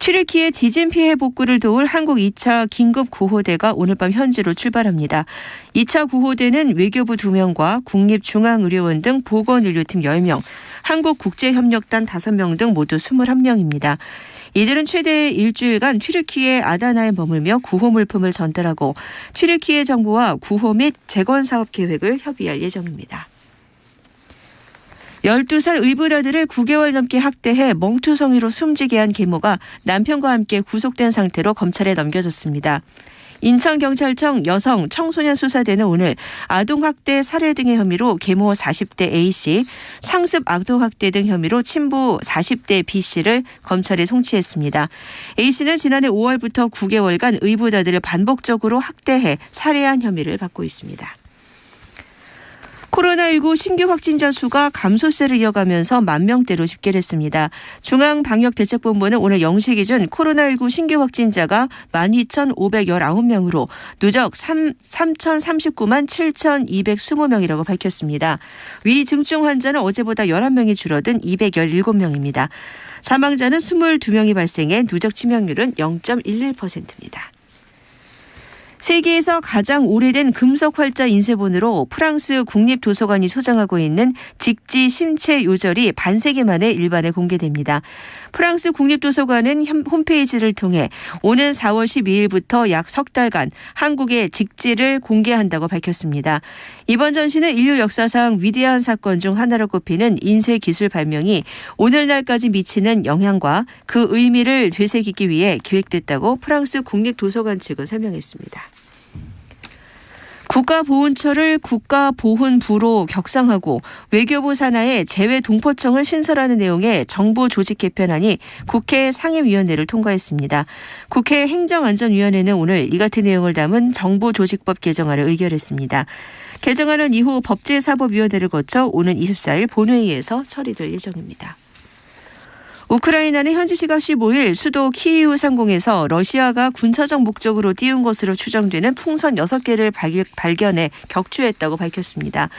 튀르키예 지진 피해 복구를 도울 한국 2차 긴급 구호대가 오늘 밤 현지로 출발합니다. 2차 구호대는 외교부 2명과 국립중앙의료원 등 보건의료팀 10명, 한국국제협력단 5명 등 모두 21명입니다. 이들은 최대 일주일간 튀르키예 아다나에 머물며 구호 물품을 전달하고 튀르키예 정부와 구호 및 재건 사업 계획을 협의할 예정입니다. 12살 의붓아들을 9개월 넘게 학대해 멍투성이로 숨지게 한 계모가 남편과 함께 구속된 상태로 검찰에 넘겨졌습니다. 인천경찰청 여성 청소년 수사대는 오늘 아동학대 살해 등의 혐의로 계모 40대 A씨, 상습 아동학대 등 혐의로 친부 40대 B씨를 검찰에 송치했습니다. A씨는 지난해 5월부터 9개월간 의붓아들을 반복적으로 학대해 살해한 혐의를 받고 있습니다. 코로나19 신규 확진자 수가 감소세를 이어가면서 10,000대로 집계됐습니다. 중앙방역대책본부는 오늘 0시 기준 코로나19 신규 확진자가 12,519명으로 누적 3,039만 7,220명이라고 밝혔습니다. 위중증 환자는 어제보다 11명이 줄어든 217명입니다. 사망자는 22명이 발생해 누적 치명률은 0.11%입니다. 세계에서 가장 오래된 금속 활자 인쇄본으로 프랑스 국립도서관이 소장하고 있는 직지 심체 요절이 반세기 만에 일반에 공개됩니다. 프랑스 국립도서관은 홈페이지를 통해 오는 4월 12일부터 약 석 달간 한국의 직지를 공개한다고 밝혔습니다. 이번 전시는 인류 역사상 위대한 사건 중 하나로 꼽히는 인쇄 기술 발명이 오늘날까지 미치는 영향과 그 의미를 되새기기 위해 기획됐다고 프랑스 국립도서관 측은 설명했습니다. 국가보훈처를 국가보훈부로 격상하고 외교부 산하에 재외동포청을 신설하는 내용의 정부 조직 개편안이 국회 상임위원회를 통과했습니다. 국회 행정안전위원회는 오늘 이 같은 내용을 담은 정부조직법 개정안을 의결했습니다. 개정안은 이후 법제사법위원회를 거쳐 오는 24일 본회의에서 처리될 예정입니다. 우크라이나는 현지 시각 15일 수도 키이우 상공에서 러시아가 군사적 목적으로 띄운 것으로 추정되는 풍선 6개를 발견해 격추했다고 밝혔습니다.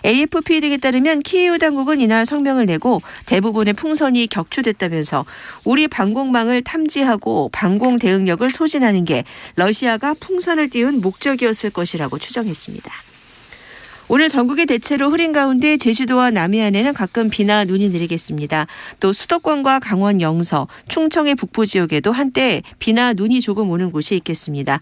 AFP 등에 따르면 키이우 당국은 이날 성명을 내고 대부분의 풍선이 격추됐다면서 우리 방공망을 탐지하고 방공 대응력을 소진하는 게 러시아가 풍선을 띄운 목적이었을 것이라고 추정했습니다. 오늘 전국에 대체로 흐린 가운데 제주도와 남해안에는 가끔 비나 눈이 내리겠습니다. 또 수도권과 강원 영서, 충청의 북부 지역에도 한때 비나 눈이 조금 오는 곳이 있겠습니다.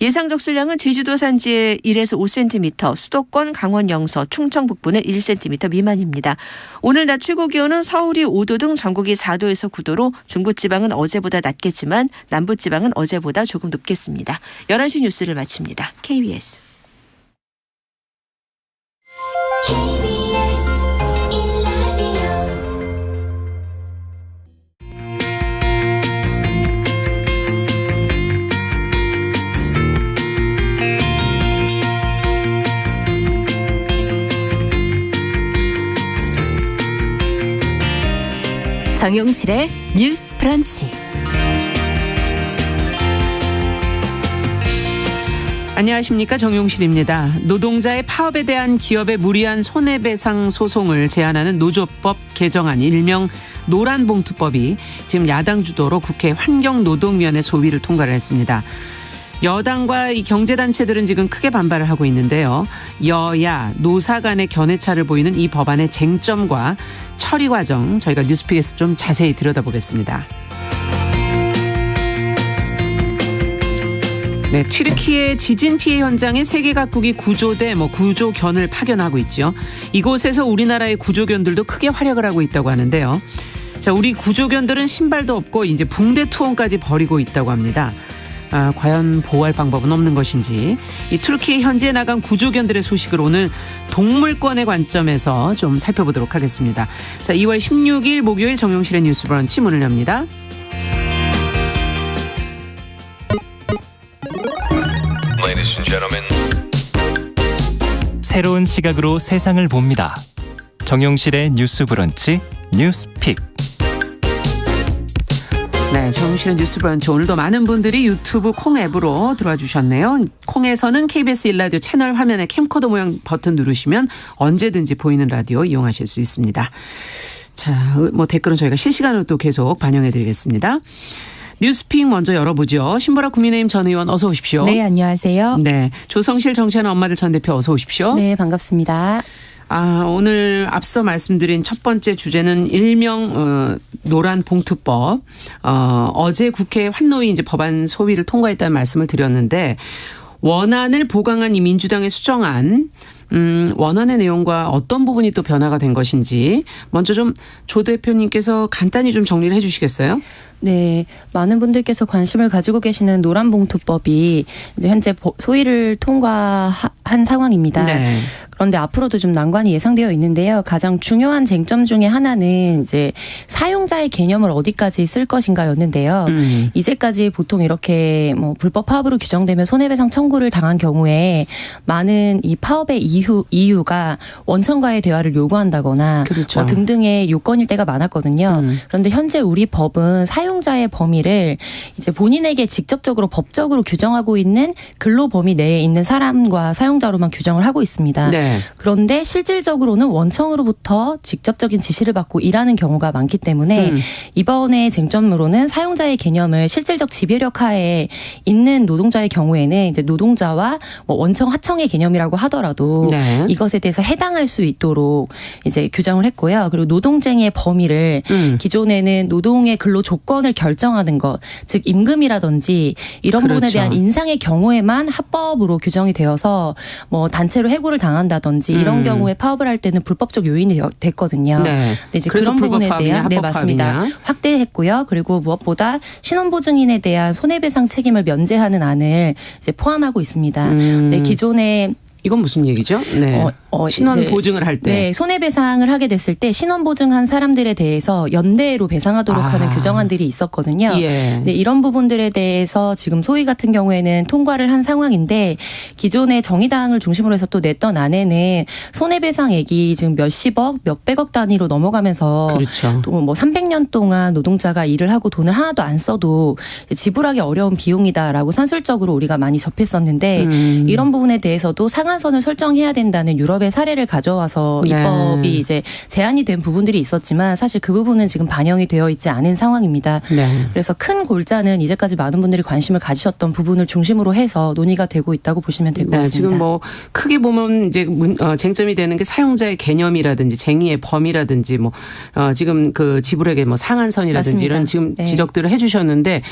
예상 적설량은 제주도 산지에 1에서 5cm, 수도권, 강원 영서, 충청 북부는 1cm 미만입니다. 오늘 낮 최고 기온은 서울이 5도 등 전국이 4도에서 9도로 중부지방은 어제보다 낮겠지만 남부지방은 어제보다 조금 높겠습니다. 11시 뉴스를 마칩니다. KBS. 정용실의 뉴스 브런치. 안녕하십니까, 정용실입니다. 노동자의 파업에 대한 기업의 무리한 손해배상 소송을 제한하는 노조법 개정안이 일명 노란봉투법이 지금 야당 주도로 국회 환경노동위원회 소위를 통과를 했습니다. 여당과 이 경제단체들은 지금 크게 반발을 하고 있는데요. 여야 노사 간의 견해차를 보이는 이 법안의 쟁점과 처리 과정 저희가 뉴스픽에서 좀 자세히 들여다보겠습니다. 네, 튀르키예 지진 피해 현장에 세계 각국이 구조대, 구조견을 파견하고 있죠. 이곳에서 우리나라의 구조견들도 크게 활약을 하고 있다고 하는데요. 자, 우리 구조견들은 신발도 없고 이제 붕대 투혼까지 벌이고 있다고 합니다. 과연 보호할 방법은 없는 것인지 이 튀르키예 현지에 나간 구조견들의 소식을 오늘 동물권의 관점에서 좀 살펴보도록 하겠습니다. 자, 2월 16일 목요일 정용실의 뉴스 브런치 문을 엽니다. 새로운 시각으로 세상을 봅니다. 정용실의 뉴스 브런치 뉴스픽. 네, 정용실의 뉴스 브런치 오늘도 많은 분들이 유튜브 콩 앱으로 들어와 주셨네요. 콩에서는 KBS 1라디오 채널 화면에 캠코더 모양 버튼 누르시면 언제든지 보이는 라디오 이용하실 수 있습니다. 자, 뭐 댓글은 저희가 실시간으로 또 계속 반영해드리겠습니다. 뉴스픽 먼저 열어보죠. 신보라 국민의힘 전 의원 어서 오십시오. 네, 안녕하세요. 네, 조성실 정치하는 엄마들 전 대표 어서 오십시오. 네, 반갑습니다. 오늘 앞서 말씀드린 첫 번째 주제는 일명 노란 봉투법. 어제 국회 환노위 이제 법안 소위를 통과했다는 말씀을 드렸는데 원안을 보강한 이 민주당의 수정안. 원안의 내용과 어떤 부분이 또 변화가 된 것인지 먼저 좀 조 대표님께서 간단히 좀 정리를 해 주시겠어요? 네, 많은 분들께서 관심을 가지고 계시는 노란봉투법이 이제 현재 소위를 통과한 상황입니다. 네. 그런데 앞으로도 좀 난관이 예상되어 있는데요. 가장 중요한 쟁점 중에 하나는 이제 사용자의 개념을 어디까지 쓸 것인가였는데요. 이제까지 보통 이렇게 뭐 불법 파업으로 규정되면 손해배상 청구를 당한 경우에 많은 이 파업의 이유가 원청과의 대화를 요구한다거나 그렇죠. 등등의 요건일 때가 많았거든요. 그런데 현재 우리 법은 사용자의 범위를 이제 본인에게 직접적으로 법적으로 규정하고 있는 근로 범위 내에 있는 사람과 사용자로만 규정을 하고 있습니다. 네. 그런데 실질적으로는 원청으로부터 직접적인 지시를 받고 일하는 경우가 많기 때문에 이번에 쟁점으로는 사용자의 개념을 실질적 지배력 하에 있는 노동자의 경우에는 이제 노동자와 뭐 원청 하청의 개념이라고 하더라도 네. 이것에 대해서 해당할 수 있도록 이제 규정을 했고요. 그리고 노동쟁의 범위를 기존에는 노동의 근로 조건을 결정하는 것, 즉 임금이라든지 이런 그렇죠. 부분에 대한 인상의 경우에만 합법으로 규정이 되어서 뭐 단체로 해고를 당한다든지 이런 경우에 파업을 할 때는 불법적 요인이 됐거든요. 네. 근데 이제 그래서 그런 부분에 불법 파업이냐, 대한 네, 합법 맞습니다. 파업이냐. 확대했고요. 그리고 무엇보다 신원보증인에 대한 손해배상 책임을 면제하는 안을 이제 포함하고 있습니다. 네, 기존에 이건 무슨 얘기죠? 네. 신원 이제 보증을 할 때. 네, 손해배상을 하게 됐을 때 신원 보증한 사람들에 대해서 연대로 배상하도록 하는 규정안들이 있었거든요. 예. 네, 이런 부분들에 대해서 지금 소위 같은 경우에는 통과를 한 상황인데 기존의 정의당을 중심으로 해서 또 냈던 안에는 손해배상액이 지금 몇십억, 몇백억 단위로 넘어가면서 그렇죠. 또 뭐 300년 동안 노동자가 일을 하고 돈을 하나도 안 써도 지불하기 어려운 비용이다라고 산술적으로 우리가 많이 접했었는데 이런 부분에 대해서도 상한선을 설정해야 된다는 유럽의 사례를 가져와서 네. 입법이 이제 제한이 된 부분들이 있었지만 사실 그 부분은 지금 반영이 되어 있지 않은 상황입니다. 네. 그래서 큰 골자는 이제까지 많은 분들이 관심을 가지셨던 부분을 중심으로 해서 논의가 되고 있다고 보시면 될 것 네, 같습니다. 지금 뭐 크게 보면 이제 쟁점이 되는 게 사용자의 개념이라든지 쟁의의 범위라든지 뭐 지금 그 지불액의 뭐 상한선이라든지 맞습니다. 이런 지금 네. 지적들을 해주셨는데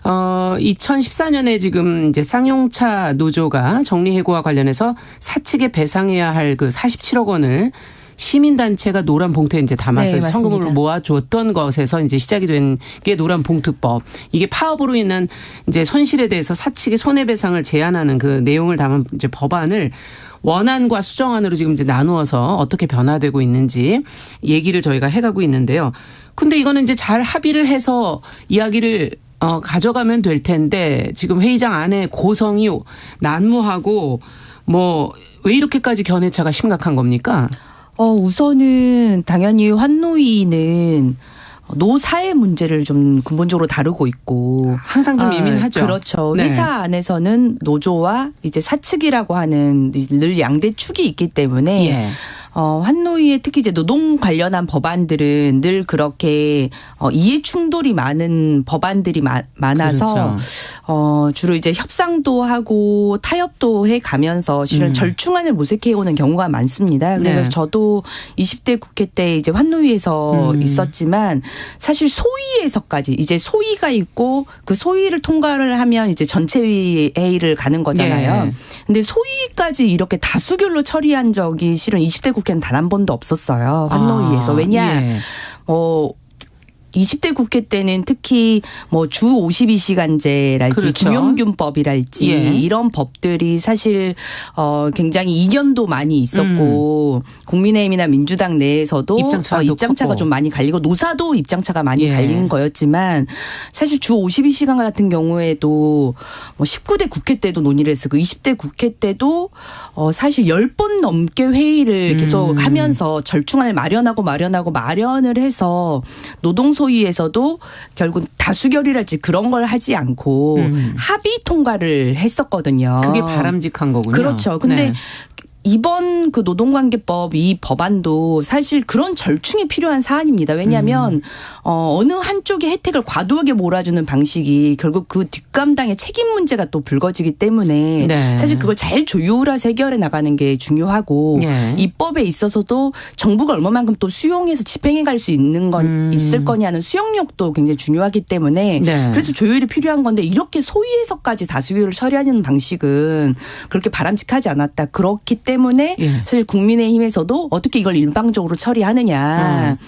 2014년에 지금 이제 쌍용차 노조가 정리해고와 관련해서 사측에 배상해야 할 그 47억 원을 시민단체가 노란 봉투에 이제 담아서 네, 성금으로 맞습니다. 모아줬던 것에서 이제 시작이 된 게 노란 봉투법. 이게 파업으로 인한 이제 손실에 대해서 사측이 손해배상을 제한하는 그 내용을 담은 이제 법안을 원안과 수정안으로 지금 이제 나누어서 어떻게 변화되고 있는지 얘기를 저희가 해가고 있는데요. 근데 이거는 이제 잘 합의를 해서 이야기를 가져가면 될 텐데 지금 회의장 안에 고성이 난무하고 뭐 왜 이렇게까지 견해차가 심각한 겁니까? 우선은 당연히 환노위는 노사의 문제를 좀 근본적으로 다루고 있고 항상 좀 예민하죠. 그렇죠. 네. 회사 안에서는 노조와 이제 사측이라고 하는 늘 양대 축이 있기 때문에 예. 환노위에 특히 이제 노동 관련한 법안들은 늘 그렇게 이해 충돌이 많은 법안들이 많아서 그렇죠. 주로 이제 협상도 하고 타협도 해 가면서 실은 절충안을 모색해 오는 경우가 많습니다. 그래서 네. 저도 20대 국회 때 이제 환노위에서 있었지만 사실 소위에서까지 이제 소위가 있고 그 소위를 통과를 하면 이제 전체회의를 가는 거잖아요. 네. 근데 소위까지 이렇게 다수결로 처리한 적이 실은 20대 국회는 단 한 번도 없었어요. 환노위에서. 왜냐? 예. 20대 국회 때는 특히 뭐 주 52시간제랄지 그렇죠. 김용균법이랄지 예. 이런 법들이 사실 굉장히 이견도 많이 있었고 국민의힘이나 민주당 내에서도 입장차가 컸고. 좀 많이 갈리고 노사도 입장차가 많이 예. 갈린 거였지만 사실 주 52시간 같은 경우에도 뭐 19대 국회 때도 논의를 했었고 20대 국회 때도 사실 10번 넘게 회의를 계속 하면서 절충안을 마련을 해서 노동소위에서도 결국 다수결이랄지 그런 걸 하지 않고 합의 통과를 했었거든요. 그게 바람직한 거군요. 그렇죠. 근데 네. 이번 그 노동관계법 이 법안도 사실 그런 절충이 필요한 사안입니다. 왜냐하면 어느 한쪽의 혜택을 과도하게 몰아주는 방식이 결국 그 뒷감당의 책임 문제가 또 불거지기 때문에 네. 사실 그걸 잘 조율해서 해결해 나가는 게 중요하고 예. 이 법에 있어서도 정부가 얼마만큼 또 수용해서 집행해 갈 수 있는 건 있을 거냐는 수용력도 굉장히 중요하기 때문에 네. 그래서 조율이 필요한 건데 이렇게 소위에서까지 다수결을 처리하는 방식은 그렇게 바람직하지 않았다. 그렇기 때문에 예. 사실 국민의힘에서도 어떻게 이걸 일방적으로 처리하느냐.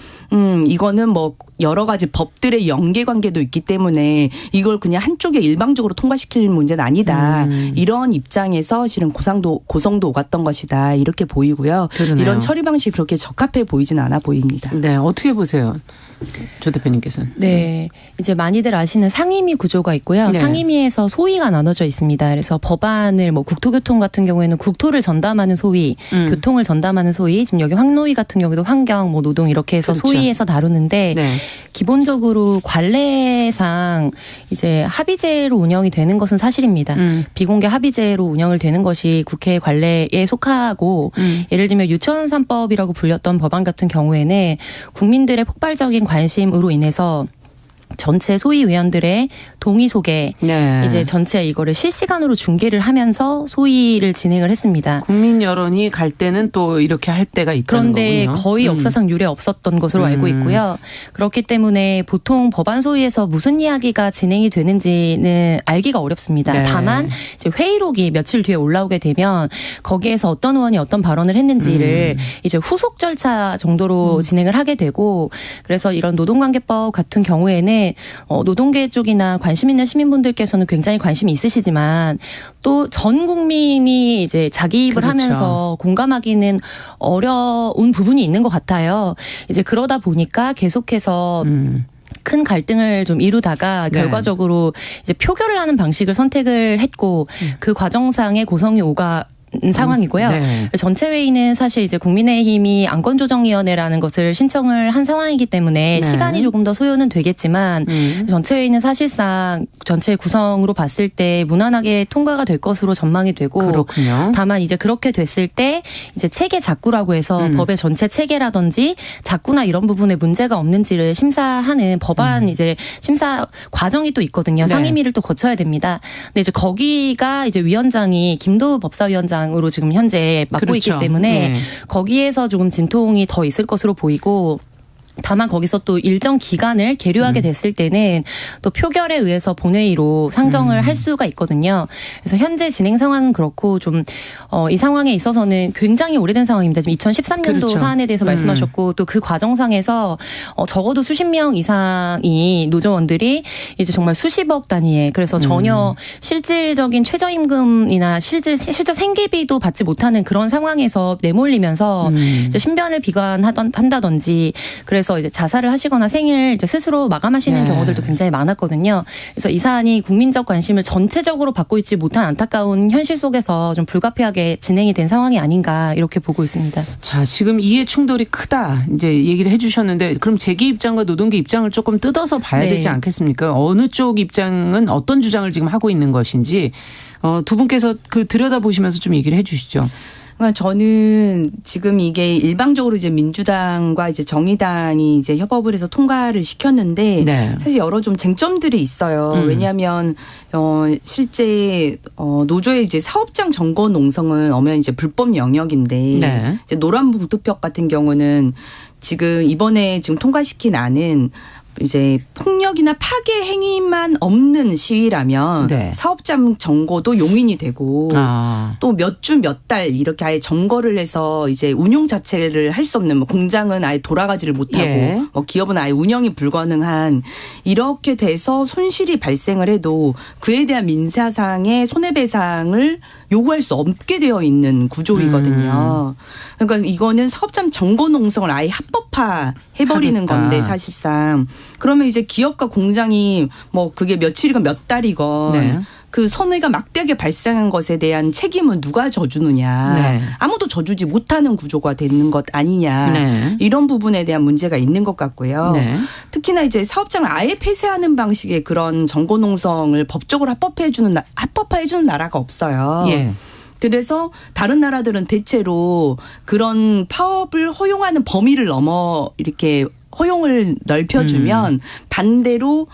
이거는 뭐 여러 가지 법들의 연계관계도 있기 때문에 이걸 그냥 한쪽에 일방적으로 통과시킬 문제는 아니다. 이런 입장에서 실은 고성도 오갔던 것이다. 이렇게 보이고요. 그러네요. 이런 처리 방식이 그렇게 적합해 보이진 않아 보입니다. 네, 어떻게 보세요? 조 대표님께서는. 네. 이제 많이들 아시는 상임위 구조가 있고요. 네. 상임위에서 소위가 나눠져 있습니다. 그래서 법안을 뭐 국토교통 같은 경우에는 국토를 전담하는 소위, 교통을 전담하는 소위, 지금 여기 황노위 같은 경우도 환경, 뭐 노동 이렇게 해서 그렇죠. 소위에서 다루는데 네. 기본적으로 관례상 이제 합의제로 운영이 되는 것은 사실입니다. 비공개 합의제로 운영을 되는 것이 국회 관례에 속하고 예를 들면 유치원 3법이라고 불렸던 법안 같은 경우에는 국민들의 폭발적인 관심으로 인해서 전체 소위위원들의 동의 속에 네. 이제 전체 이거를 실시간으로 중계를 하면서 소위를 진행을 했습니다. 국민 여론이 갈 때는 또 이렇게 할 때가 있다는 그런데 거군요. 거의 역사상 유례 없었던 것으로 알고 있고요. 그렇기 때문에 보통 법안 소위에서 무슨 이야기가 진행이 되는지는 알기가 어렵습니다. 네. 다만 이제 회의록이 며칠 뒤에 올라오게 되면 거기에서 어떤 의원이 어떤 발언을 했는지를 이제 후속 절차 정도로 진행을 하게 되고 그래서 이런 노동관계법 같은 경우에는 노동계 쪽이나 관심 있는 시민분들께서는 굉장히 관심이 있으시지만 또 전 국민이 이제 자기입을 그렇죠. 하면서 공감하기는 어려운 부분이 있는 것 같아요. 이제 그러다 보니까 계속해서 큰 갈등을 좀 이루다가 네. 결과적으로 이제 표결을 하는 방식을 선택을 했고 그 과정상의 고성이 오가 상황이고요. 네. 전체 회의는 사실 이제 국민의힘이 안건조정위원회라는 것을 신청을 한 상황이기 때문에 네. 시간이 조금 더 소요는 되겠지만 전체 회의는 사실상 전체 구성으로 봤을 때 무난하게 통과가 될 것으로 전망이 되고 그렇군요. 다만 이제 그렇게 됐을 때 이제 체계 작구라고 해서 법의 전체 체계라든지 작구나 이런 부분에 문제가 없는지를 심사하는 법안 이제 심사 과정이 또 있거든요. 네. 상임위를 또 거쳐야 됩니다. 근데 이제 거기가 이제 위원장이 김도우 법사위원장 으로 지금 현재 맡고 그렇죠. 있기 때문에 네. 거기에서 조금 진통이 더 있을 것으로 보이고 다만 거기서 또 일정 기간을 계류하게 됐을 때는 또 표결에 의해서 본회의로 상정을 할 수가 있거든요. 그래서 현재 진행 상황은 그렇고 좀 이 상황에 있어서는 굉장히 오래된 상황입니다. 지금 2013년도 그렇죠. 사안에 대해서 말씀하셨고 또 그 과정상에서 적어도 수십 명 이상이 노조원들이 이제 정말 수십억 단위의 그래서 전혀 실질적인 최저임금이나 실질 생계비도 받지 못하는 그런 상황에서 내몰리면서 이제 신변을 비관한다든지 그래서 이제 자살을 하시거나 생을 이제 스스로 마감하시는 네. 경우들도 굉장히 많았거든요. 그래서 이 사안이 국민적 관심을 전체적으로 받고 있지 못한 안타까운 현실 속에서 좀 불가피하게 진행이 된 상황이 아닌가 이렇게 보고 있습니다. 자, 지금 이해 충돌이 크다. 이제 얘기를 해 주셨는데 그럼 재계 입장과 노동계 입장을 조금 뜯어서 봐야 네. 되지 않겠습니까? 어느 쪽 입장은 어떤 주장을 지금 하고 있는 것인지 두 분께서 그 들여다보시면서 좀 얘기를 해 주시죠. 그러니까 저는 지금 이게 일방적으로 이제 민주당과 이제 정의당이 이제 협업을 해서 통과를 시켰는데 네. 사실 여러 좀 쟁점들이 있어요. 왜냐하면 실제 노조의 이제 사업장 점거 농성은 엄연 이제 불법 영역인데 네. 이제 노란봉투법 같은 경우는 지금 이번에 지금 통과시킨 안은 이제 폭력이나 파괴 행위만 없는 시위라면 네. 사업장 점거도 용인이 되고 또 몇 주 몇 달 이렇게 아예 점거를 해서 이제 운용 자체를 할 수 없는 뭐 공장은 아예 돌아가지를 못하고 예. 뭐 기업은 아예 운영이 불가능한 이렇게 돼서 손실이 발생을 해도 그에 대한 민사상의 손해배상을 요구할 수 없게 되어 있는 구조이거든요. 그러니까 이거는 사업장 점거 농성을 아예 합법화 해버리는 하겠다. 건데 사실상 그러면 이제 기업과 공장이 뭐 그게 며칠이건 몇 달이건 네. 그 손해가 막대하게 발생한 것에 대한 책임은 누가 져주느냐. 네. 아무도 져주지 못하는 구조가 되는 것 아니냐. 네. 이런 부분에 대한 문제가 있는 것 같고요. 네. 특히나 이제 사업장을 아예 폐쇄하는 방식의 그런 점거 농성을 법적으로 합법화해주는 나라가 없어요. 예. 그래서 다른 나라들은 대체로 그런 파업을 허용하는 범위를 넘어 이렇게 허용을 넓혀주면 반대로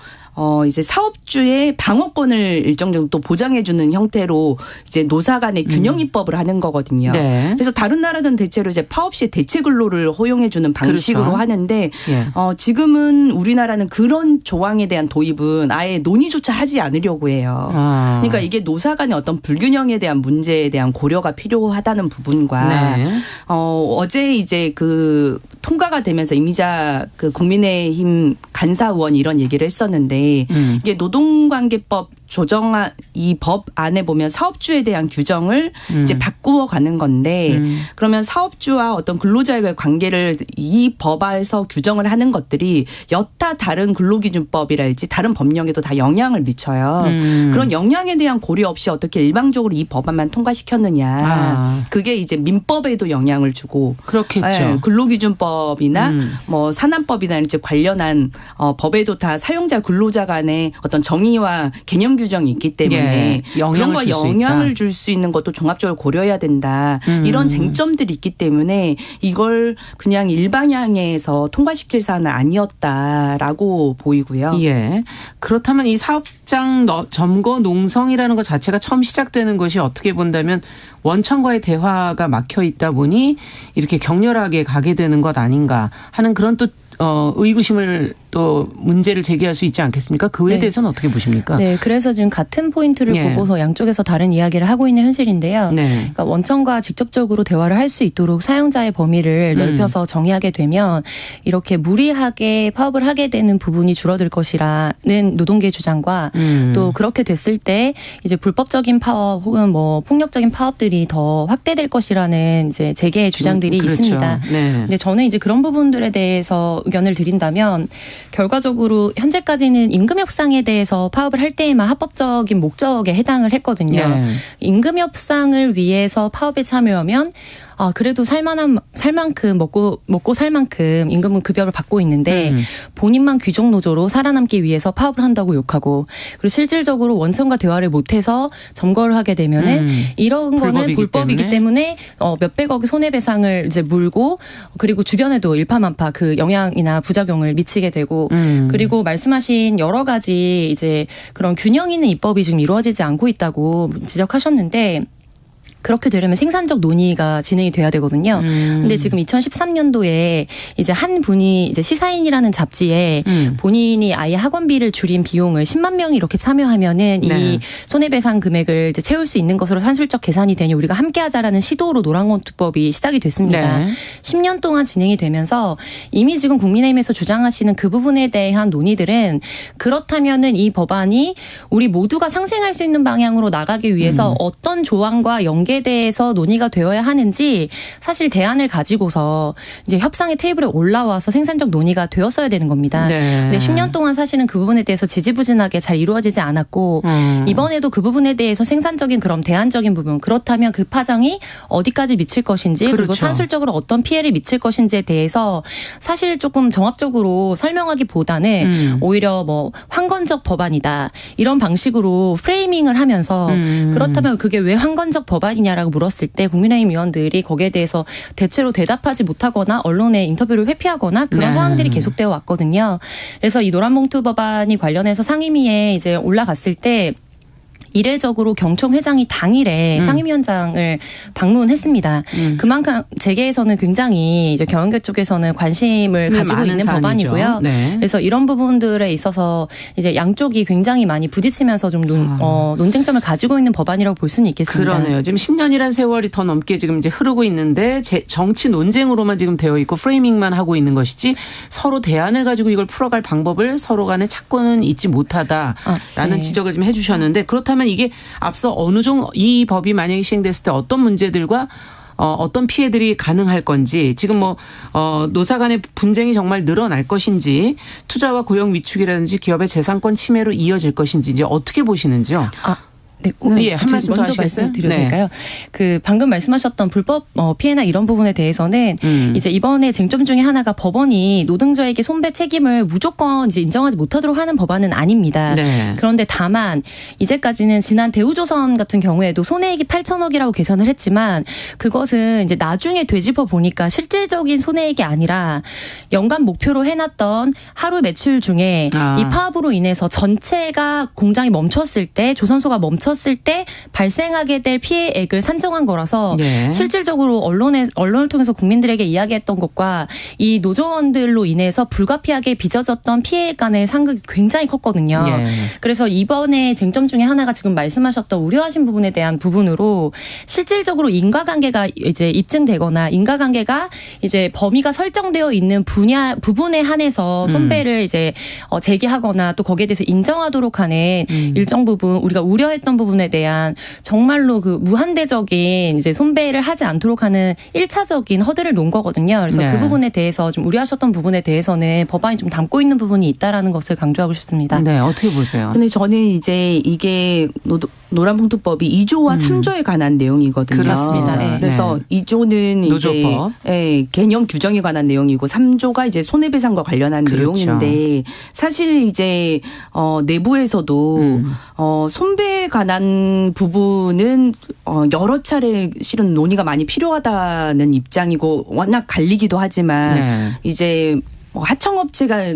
이제 사업주의 방어권을 일정 정도 또 보장해주는 형태로 이제 노사 간의 균형 입법을 하는 거거든요. 네. 그래서 다른 나라들은 대체로 이제 파업 시에 대체 근로를 허용해주는 방식으로 그렇죠. 하는데 예. 지금은 우리나라는 그런 조항에 대한 도입은 아예 논의조차 하지 않으려고 해요. 그러니까 이게 노사 간의 어떤 불균형에 대한 문제에 대한 고려가 필요하다는 부분과 네. 어제 이제 그 통과가 되면서 이미자 그 국민의힘 간사 의원이 이런 얘기를 했었는데 이게 노동관계법 조정안 이 법 안에 보면 사업주에 대한 규정을 이제 바꾸어 가는 건데 그러면 사업주와 어떤 근로자의 관계를 이 법안에서 규정을 하는 것들이 여타 다른 근로기준법이랄지 다른 법령에도 다 영향을 미쳐요. 그런 영향에 대한 고려 없이 어떻게 일방적으로 이 법안만 통과시켰느냐. 그게 이제 민법에도 영향을 주고 그렇겠죠. 네, 근로기준법이나 뭐 산안법이나 이제 관련한 법에도 다 사용자 근로자 간의 어떤 정의와 개념 규정이 있기 때문에 그런 거 영향을 줄 수 있는 것도 종합적으로 고려해야 된다. 이런 쟁점들이 있기 때문에 이걸 그냥 일방향에서 통과시킬 사안은 아니었다라고 보이고요. 예. 그렇다면 이 사업장 점거 농성이라는 것 자체가 처음 시작되는 것이 어떻게 본다면 원청과의 대화가 막혀 있다 보니 이렇게 격렬하게 가게 되는 것 아닌가 하는 그런 또 의구심을 또 문제를 제기할 수 있지 않겠습니까? 그에 네. 대해서는 어떻게 보십니까? 네, 그래서 지금 같은 포인트를 예. 보고서 양쪽에서 다른 이야기를 하고 있는 현실인데요. 네. 그러니까 원청과 직접적으로 대화를 할 수 있도록 사용자의 범위를 넓혀서 정의하게 되면 이렇게 무리하게 파업을 하게 되는 부분이 줄어들 것이라는 노동계의 주장과 또 그렇게 됐을 때 이제 불법적인 파업 혹은 뭐 폭력적인 파업들이 더 확대될 것이라는 이제 재계의 주장들이 그렇죠. 있습니다. 네. 근데 저는 이제 그런 부분들에 대해서 의견을 드린다면 결과적으로 현재까지는 임금 협상에 대해서 파업을 할 때에만 합법적인 목적에 해당을 했거든요. 네. 임금 협상을 위해서 파업에 참여하면 그래도 살 만큼 먹고 살 만큼 임금 급여를 받고 있는데 본인만 귀족 노조로 살아남기 위해서 파업을 한다고 욕하고 그리고 실질적으로 원청과 대화를 못해서 점거를 하게 되면은 이런 거는 불법이기 때문에 몇백억의 손해배상을 이제 물고 그리고 주변에도 일파만파 그 영향이나 부작용을 미치게 되고 그리고 말씀하신 여러 가지 이제 그런 균형 있는 입법이 지금 이루어지지 않고 있다고 지적하셨는데. 그렇게 되려면 생산적 논의가 진행이 돼야 되거든요. 근데 지금 2013년도에 이제 한 분이 이제 시사인이라는 잡지에 본인이 아예 학원비를 줄인 비용을 10만 명이 이렇게 참여하면은 네. 이 손해배상 금액을 이제 채울 수 있는 것으로 산술적 계산이 되니 우리가 함께하자라는 시도로 노란봉투법이 시작이 됐습니다. 네. 10년 동안 진행이 되면서 이미 지금 국민의힘에서 주장하시는 그 부분에 대한 논의들은 그렇다면은 이 법안이 우리 모두가 상생할 수 있는 방향으로 나가기 위해서 어떤 조항과 연계 대해서 논의가 되어야 하는지 사실 대안을 가지고서 이제 협상의 테이블에 올라와서 생산적 논의가 되었어야 되는 겁니다. 네. 근데 10년 동안 사실은 그 부분에 대해서 지지부진하게 잘 이루어지지 않았고 이번에도 그 부분에 대해서 생산적인 그런 대안적인 부분 그렇다면 그 파장이 어디까지 미칠 것인지 그리고 그렇죠. 산술적으로 어떤 피해를 미칠 것인지에 대해서 사실 조금 종합적으로 설명하기보다는 오히려 뭐 황건적 법안이다 이런 방식으로 프레이밍을 하면서 그렇다면 그게 왜 황건적 법안이냐라고 물었을 때 국민의힘 의원들이 거기에 대해서 대체로 대답하지 못하거나 언론의 인터뷰를 회피하거나 그런 네. 상황들이 계속되어 왔거든요. 그래서 이 노란봉투 법안이 관련해서 상임위에 이제 올라갔을 때 이례적으로 경총 회장이 당일에 상임위원장을 방문했습니다. 그만큼 재계에서는 굉장히 이제 경영계 쪽에서는 관심을 가지고 있는 사안이죠. 법안이고요. 네. 그래서 이런 부분들에 있어서 이제 양쪽이 굉장히 많이 부딪히면서 좀 논쟁점을 가지고 있는 법안이라고 볼 수는 있겠습니다. 그러네요. 지금 10년이란 세월이 더 넘게 지금 이제 흐르고 있는데 정치 논쟁으로만 지금 되어 있고 프레이밍만 하고 있는 것이지 서로 대안을 가지고 이걸 풀어갈 방법을 서로 간에 찾고는 있지 못하다라는 네. 지적을 좀 해주셨는데 그렇다면 이게 앞서 어느 정도 이 법이 만약에 시행됐을 때 어떤 문제들과 어떤 피해들이 가능할 건지 지금 뭐 노사 간의 분쟁이 정말 늘어날 것인지 투자와 고용 위축이라든지 기업의 재산권 침해로 이어질 것인지 이제 어떻게 보시는지요? 네, 예, 한 말씀 더 먼저 하시겠어요? 말씀드려도 네. 될까요? 그 방금 말씀하셨던 불법 피해나 이런 부분에 대해서는 이제 이번에 쟁점 중에 하나가 법원이 노동자에게 손배 책임을 무조건 이제 인정하지 못하도록 하는 법안은 아닙니다. 네. 그런데 다만 이제까지는 지난 대우조선 같은 경우에도 손해액이 8천억이라고 계산을 했지만 그것은 이제 나중에 되짚어 보니까 실질적인 손해액이 아니라 연간 목표로 해놨던 하루 매출 중에 이 파업으로 인해서 전체가 공장이 멈췄을 때 조선소가 멈췄을 때 발생하게 될 피해액을 산정한 거라서 네. 실질적으로 언론을 통해서 국민들에게 이야기했던 것과 이 노조원들로 인해서 불가피하게 빚어졌던 피해액 간의 상극이 굉장히 컸거든요. 예. 그래서 이번에 쟁점 중에 하나가 지금 말씀하셨던 우려하신 부분에 대한 부분으로 실질적으로 인과관계가 이제 입증되거나 인과관계가 이제 범위가 설정되어 있는 부분에 한해서 손배를 이제 제기하거나 또 거기에 대해서 인정하도록 하는 일정 부분 우리가 우려했던 부분에 대한 정말로 그 무한대적인 이제 손배를 하지 않도록 하는 1차적인 허들을 놓은 거거든요. 그래서 네. 그 부분에 대해서 좀 우려하셨던 부분에 대해서는 법안이 좀 담고 있는 부분이 있다라는 것을 강조하고 싶습니다. 네, 어떻게 보세요? 근데 저는 이제 이게 노란봉투법이 2조와 3조에 관한 내용이거든요. 그렇습니다. 네. 그래서 2조는 노조법. 이제 개념 규정에 관한 내용이고 3조가 이제 손해배상과 관련한 그렇죠. 내용인데 사실 이제 내부에서도 손배에 관한 부분은 여러 차례 실은 논의가 많이 필요하다는 입장이고 워낙 갈리기도 하지만 네. 이제 하청업체가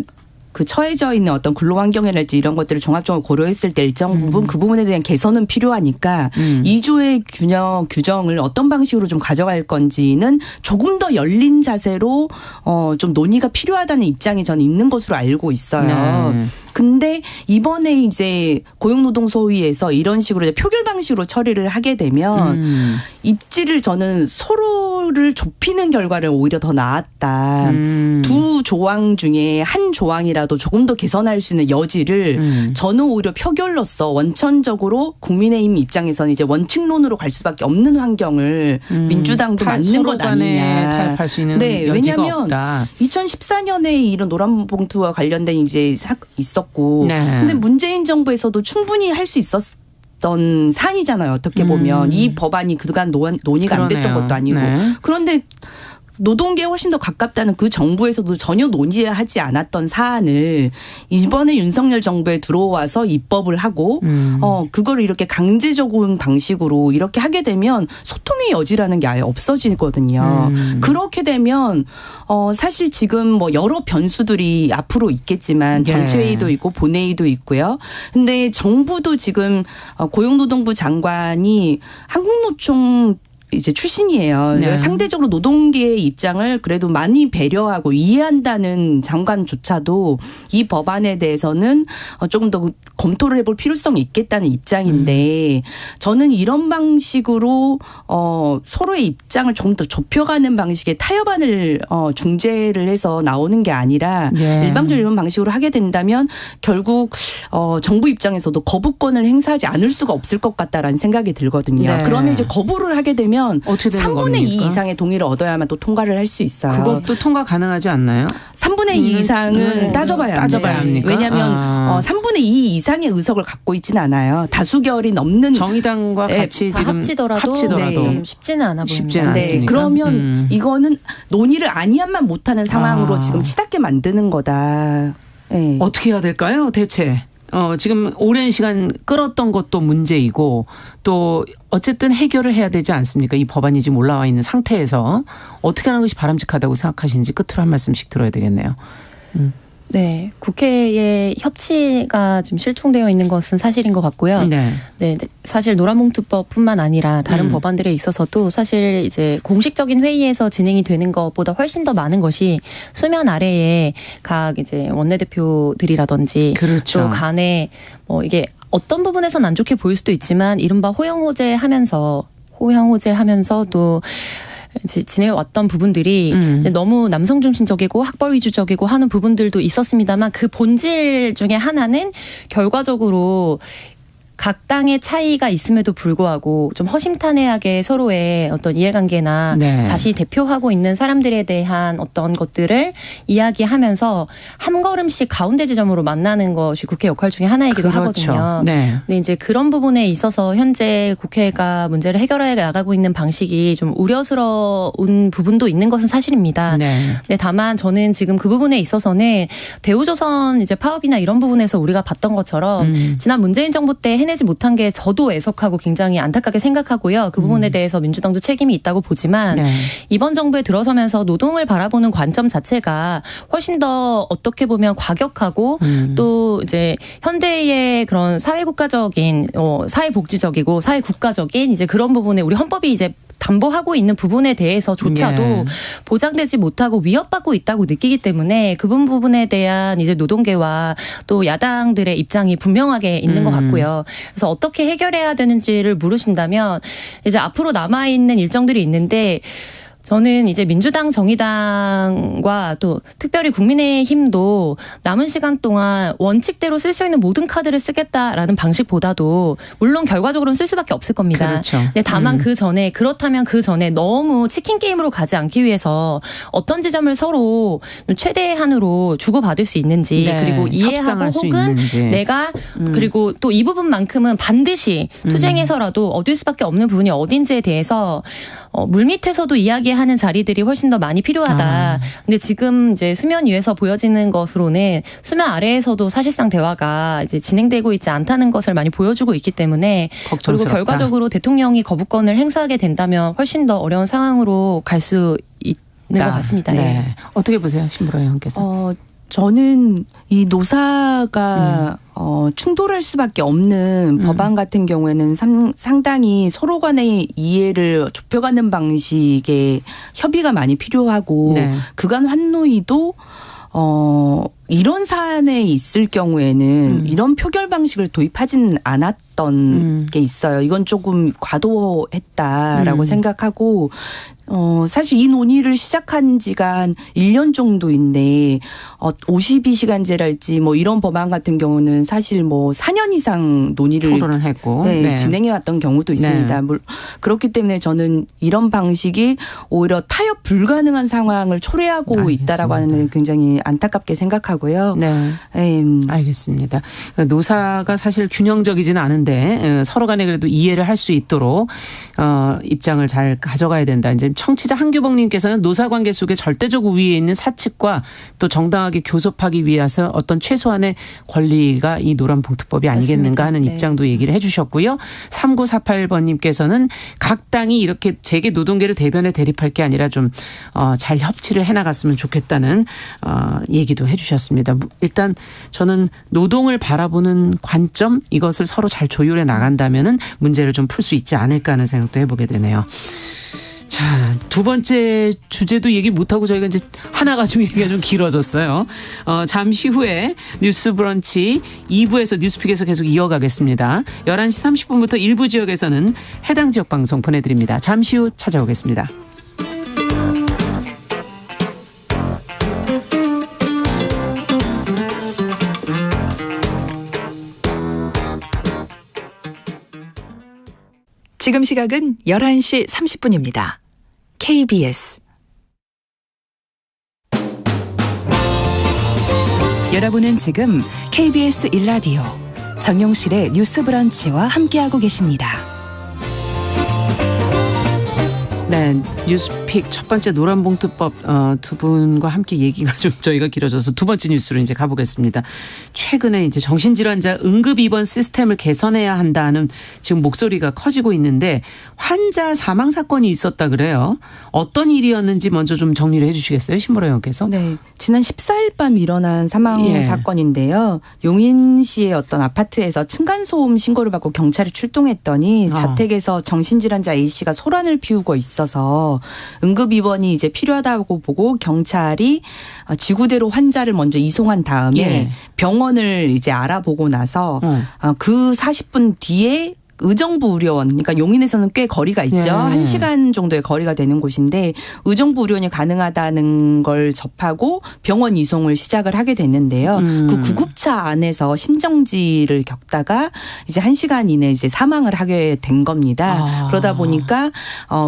그 처해져 있는 어떤 근로환경이랄지 이런 것들을 종합적으로 고려했을 때 일정 부분 그 부분에 대한 개선은 필요하니까 2조의 규정을 어떤 방식으로 좀 가져갈 건지는 조금 더 열린 자세로 좀 논의가 필요하다는 입장이 저는 있는 것으로 알고 있어요. 네. 근데 이번에 이제 고용노동소위에서 이런 식으로 이제 표결 방식으로 처리를 하게 되면 입지를 저는 서로를 좁히는 결과를 오히려 더 나았다. 두 조항 중에 한 조항이라도 조금 더 개선할 수 있는 여지를 저는 오히려 표결로서 원천적으로 국민의힘 입장에서는 이제 원칙론으로 갈 수밖에 없는 환경을 민주당도 만든 것 아니냐. 타협할 수 있는 네, 여지가 왜냐하면 없다. 2014년에 이런 노란봉투와 관련된 이제 있었고, 네. 근데 문재인 정부에서도 충분히 할 수 있었던 사안이잖아요. 어떻게 보면 이 법안이 그간 논의가 안 됐던 그러네요. 것도 아니고, 네. 그런데 노동계에 훨씬 더 가깝다는 그 정부에서도 전혀 논의하지 않았던 사안을 이번에 윤석열 정부에 들어와서 입법을 하고 그걸 이렇게 강제적인 방식으로 이렇게 하게 되면 소통의 여지라는 게 아예 없어지거든요. 그렇게 되면 사실 지금 뭐 여러 변수들이 앞으로 있겠지만 전체회의도 있고 본회의도 있고요. 근데 정부도 지금 고용노동부 장관이 한국노총 이제 출신이에요. 네. 상대적으로 노동계의 입장을 그래도 많이 배려하고 이해한다는 장관조차도 이 법안에 대해서는 조금 더 검토를 해볼 필요성이 있겠다는 입장인데 저는 이런 방식으로 서로의 입장을 좀 더 좁혀가는 방식의 타협안을 중재를 해서 나오는 게 아니라 네. 일방적으로 이런 방식으로 하게 된다면 결국 정부 입장에서도 거부권을 행사하지 않을 수가 없을 것 같다라는 생각이 들거든요. 네. 그러면 이제 거부를 하게 되면 어떻게 되는 3분의 2 겁니까? 이상의 동의를 얻어야만 또 통과를 할 수 있어요. 그것도 통과 가능하지 않나요? 3분의 2 이상은 따져봐야 합니까? 왜냐하면 3분의 2 이상의 의석을 갖고 있지는 않아요. 다수결이 넘는 정의당과 네, 같이 다 지금 합치더라도 네. 쉽지는 않아 보입니다. 쉽지는 네, 않습니까? 그러면 이거는 논의를 아니한만 못하는 상황으로 아. 지금 치닫게 만드는 거다. 네. 어떻게 해야 될까요, 대체? 지금 오랜 시간 끌었던 것도 문제이고 또 어쨌든 해결을 해야 되지 않습니까? 이 법안이 지금 올라와 있는 상태에서 어떻게 하는 것이 바람직하다고 생각하시는지 끝으로 한 말씀씩 들어야 되겠네요. 네, 국회의 협치가 좀 실종되어 있는 것은 사실인 것 같고요. 네. 네, 사실 노란봉투법뿐만 아니라 다른 법안들에 있어서도 사실 이제 공식적인 회의에서 진행이 되는 것보다 훨씬 더 많은 것이 수면 아래에 각 이제 원내대표들이라든지 그렇죠. 또 간에 뭐 이게 어떤 부분에선 안 좋게 보일 수도 있지만 이른바 호영호재하면서 또 지내왔던 부분들이 너무 남성 중심적이고 학벌 위주적이고 하는 부분들도 있었습니다만 그 본질 중에 하나는 결과적으로 각 당의 차이가 있음에도 불구하고 좀 허심탄회하게 서로의 어떤 이해관계나 네. 자신이 대표하고 있는 사람들에 대한 어떤 것들을 이야기하면서 한 걸음씩 가운데 지점으로 만나는 것이 국회 역할 중에 하나이기도 그렇죠. 하거든요. 네. 근데 이제 그런 부분에 있어서 현재 국회가 문제를 해결해 나가고 있는 방식이 좀 우려스러운 부분도 있는 것은 사실입니다. 네. 근데 다만 저는 지금 그 부분에 있어서는 대우조선 이제 파업이나 이런 부분에서 우리가 봤던 것처럼 지난 문재인 정부 때 해내지 못한 게 저도 애석하고 굉장히 안타깝게 생각하고요. 그 부분에 대해서 민주당도 책임이 있다고 보지만 네. 이번 정부에 들어서면서 노동을 바라보는 관점 자체가 훨씬 더 어떻게 보면 과격하고 또 이제 현대의 그런 사회국가적인 사회복지적이고 사회국가적인 이제 그런 부분에 우리 헌법이 이제 담보하고 있는 부분에 대해서조차도 예. 보장되지 못하고 위협받고 있다고 느끼기 때문에 그 부분에 대한 이제 노동계와 또 야당들의 입장이 분명하게 있는 것 같고요. 그래서 어떻게 해결해야 되는지를 물으신다면 이제 앞으로 남아있는 일정들이 있는데 저는 이제 민주당, 정의당과 또 특별히 국민의힘도 남은 시간 동안 원칙대로 쓸 수 있는 모든 카드를 쓰겠다라는 방식보다도 물론 결과적으로는 쓸 수밖에 없을 겁니다. 그렇죠. 근데 다만 그렇다면 그 전에 너무 치킨 게임으로 가지 않기 위해서 어떤 지점을 서로 최대한으로 주고받을 수 있는지 네. 그리고 이해하고 협상할 수 혹은 있는지. 내가 그리고 또 이 부분만큼은 반드시 투쟁해서라도 얻을 수밖에 없는 부분이 어딘지에 대해서 물밑에서도 이야기하는 자리들이 훨씬 더 많이 필요하다. 근데 지금 이제 수면 위에서 보여지는 것으로는 수면 아래에서도 사실상 대화가 이제 진행되고 있지 않다는 것을 많이 보여주고 있기 때문에 그리고 걱정스럽다. 결과적으로 대통령이 거부권을 행사하게 된다면 훨씬 더 어려운 상황으로 갈 수 있는 것 같습니다. 네. 예. 어떻게 보세요, 신보라 의원께서? 저는 이 노사가 충돌할 수밖에 없는 법안 같은 경우에는 상당히 서로 간의 이해를 좁혀가는 방식의 협의가 많이 필요하고 네. 그간 환노위도 이런 사안에 있을 경우에는 이런 표결 방식을 도입하진 않았던 게 있어요. 이건 조금 과도했다라고 생각하고 사실 이 논의를 시작한 지가 한 1년 정도인데 52시간제랄지 뭐 이런 법안 같은 경우는 사실 뭐 4년 이상 논의를 토론을 했고 네. 진행해 왔던 경우도 있습니다. 그렇기 때문에 저는 이런 방식이 오히려 타협 불가능한 상황을 초래하고 알겠습니다. 있다라고 하는 굉장히 안타깝게 생각하고요. 네. 알겠습니다. 노사가 사실 균형적이지는 않은데 서로 간에 그래도 이해를 할 수 있도록 입장을 잘 가져가야 된다. 이제 청취자 한규봉님께서는 노사관계 속에 절대적 우위에 있는 사측과 또 정당하게 교섭하기 위해서 어떤 최소한의 권리가 이 노란봉투법이 아니겠는가 하는 맞습니다. 입장도 얘기를 해 주셨고요. 3948번님께서는 각 당이 이렇게 재계 노동계를 대변에 대립할 게 아니라 좀 잘 협치를 해나갔으면 좋겠다는 얘기도 해 주셨습니다. 일단 저는 노동을 바라보는 관점 이것을 서로 잘 조율해 나간다면은 문제를 좀 풀 수 있지 않을까 하는 생각도 해보게 되네요. 자, 두 번째 주제도 얘기 못하고 저희가 이제 하나 가지고 얘기가 좀 길어졌어요. 잠시 후에 뉴스 브런치 2부에서 뉴스픽에서 계속 이어가겠습니다. 11시 30분부터 일부 지역에서는 해당 지역 방송 보내드립니다. 잠시 후 찾아오겠습니다. 지금 시각은 11시 30분입니다. KBS 여러분은 지금 KBS 1라디오 정용실의 뉴스 브런치와 함께하고 계십니다. 네, 뉴스픽 첫 번째 노란봉투법 두 분과 함께 얘기가 좀 저희가 길어져서 두 번째 뉴스로 이제 가보겠습니다. 최근에 이제 정신질환자 응급 입원 시스템을 개선해야 한다는 지금 목소리가 커지고 있는데 환자 사망 사건이 있었다 그래요. 어떤 일이었는지 먼저 좀 정리를 해주시겠어요, 신보라 의원께서? 네, 지난 14일 밤 일어난 사망 사건인데요. 용인시의 어떤 아파트에서 층간소음 신고를 받고 경찰이 출동했더니 자택에서 정신질환자 A 씨가 소란을 피우고 있어서 응급 입원이 이제 필요하다고 보고 경찰이 지구대로 환자를 먼저 이송한 다음에 병원을 이제 알아보고 나서 그 40분 뒤에 의정부 의료원, 그러니까 용인에서는 꽤 거리가 있죠. 예. 1시간 정도의 거리가 되는 곳인데 의정부 의료원이 가능하다는 걸 접하고 병원 이송을 시작을 하게 됐는데요. 그 구급차 안에서 심정지를 겪다가 이제 1시간 이내 이제 사망을 하게 된 겁니다. 그러다 보니까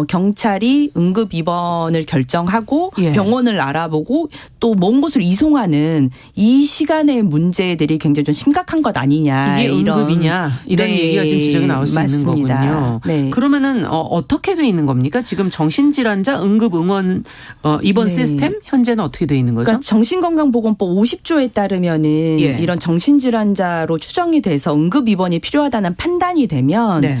경찰이 응급 입원을 결정하고 예. 병원을 알아보고 또 먼 곳으로 이송하는 이 시간의 문제들이 굉장히 좀 심각한 것 아니냐. 이게 응급이냐 이런 네. 얘기가 지금 지적이 나올 수 맞습니다. 있는 거군요. 네. 그러면은 어떻게 돼 있는 겁니까? 지금 정신질환자 응급 응원 입원 네. 시스템 현재는 어떻게 돼 있는 거죠? 그러니까 정신건강보건법 50조에 따르면은 예. 이런 정신질환자로 추정이 돼서 응급 입원이 필요하다는 판단이 되면 네.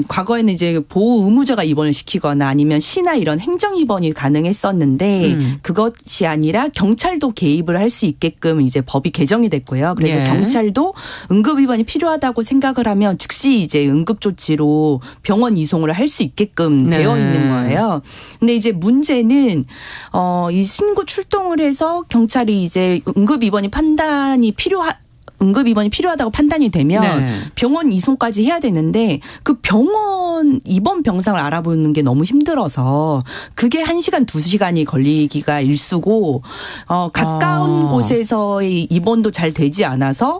과거에는 이제 보호 의무자가 입원을 시키거나 아니면 시나 이런 행정 입원이 가능했었는데 그것이 아니라 경찰도 개입을 할 수 있게끔 이제 법이 개정이 됐고요. 그래서 예. 경찰도 응급 입원이 필요하다고 생각을 하면 즉시 이제 응급 조치로 병원 이송을 할 수 있게끔 네. 되어 있는 거예요. 근데 이제 문제는 이 신고 출동을 해서 경찰이 이제 응급 입원이 필요하다고 판단이 되면 네. 병원 이송까지 해야 되는데 그 병원 입원 병상을 알아보는 게 너무 힘들어서 그게 1시간 2시간이 걸리기가 일쑤고 가까운 곳에서의 입원도 잘 되지 않아서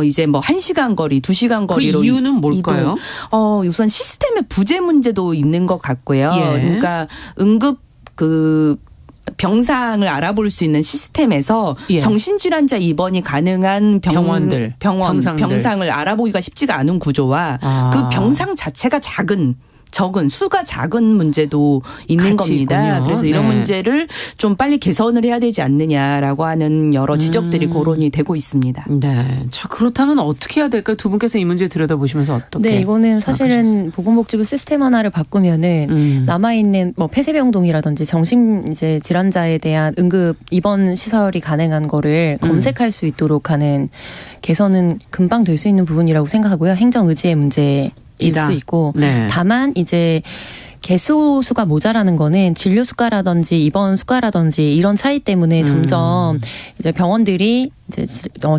이제 뭐 1시간 거리, 2시간 거리로 그 이유는 뭘까요? 우선 시스템의 부재 문제도 있는 것 같고요. 예. 그러니까 응급 병상을 알아볼 수 있는 시스템에서 예. 정신질환자 입원이 가능한 병원들, 병상들. 병상을 알아보기가 쉽지가 않은 구조와 그 병상 자체가 적은 수가 작은 문제도 있는 같이 겁니다. 있군요. 그래서 이런 네. 문제를 좀 빨리 개선을 해야 되지 않느냐라고 하는 여러 지적들이 거론이 되고 있습니다. 네. 자, 그렇다면 어떻게 해야 될까요? 두 분께서 이 문제 들여다보시면서 어떻게? 네, 이거는 생각하셨어요? 사실은 보건복지부 시스템 하나를 바꾸면은 남아있는 뭐 폐쇄병동이라든지 정신 이제 질환자에 대한 응급 입원 시설이 가능한 거를 검색할 수 있도록 하는 개선은 금방 될 수 있는 부분이라고 생각하고요. 행정 의지의 문제일 수 있고 네. 다만 이제 개수 수가 모자라는 거는 진료 수가라든지 입원 수가라든지 이런 차이 때문에 점점 이제 병원들이 이제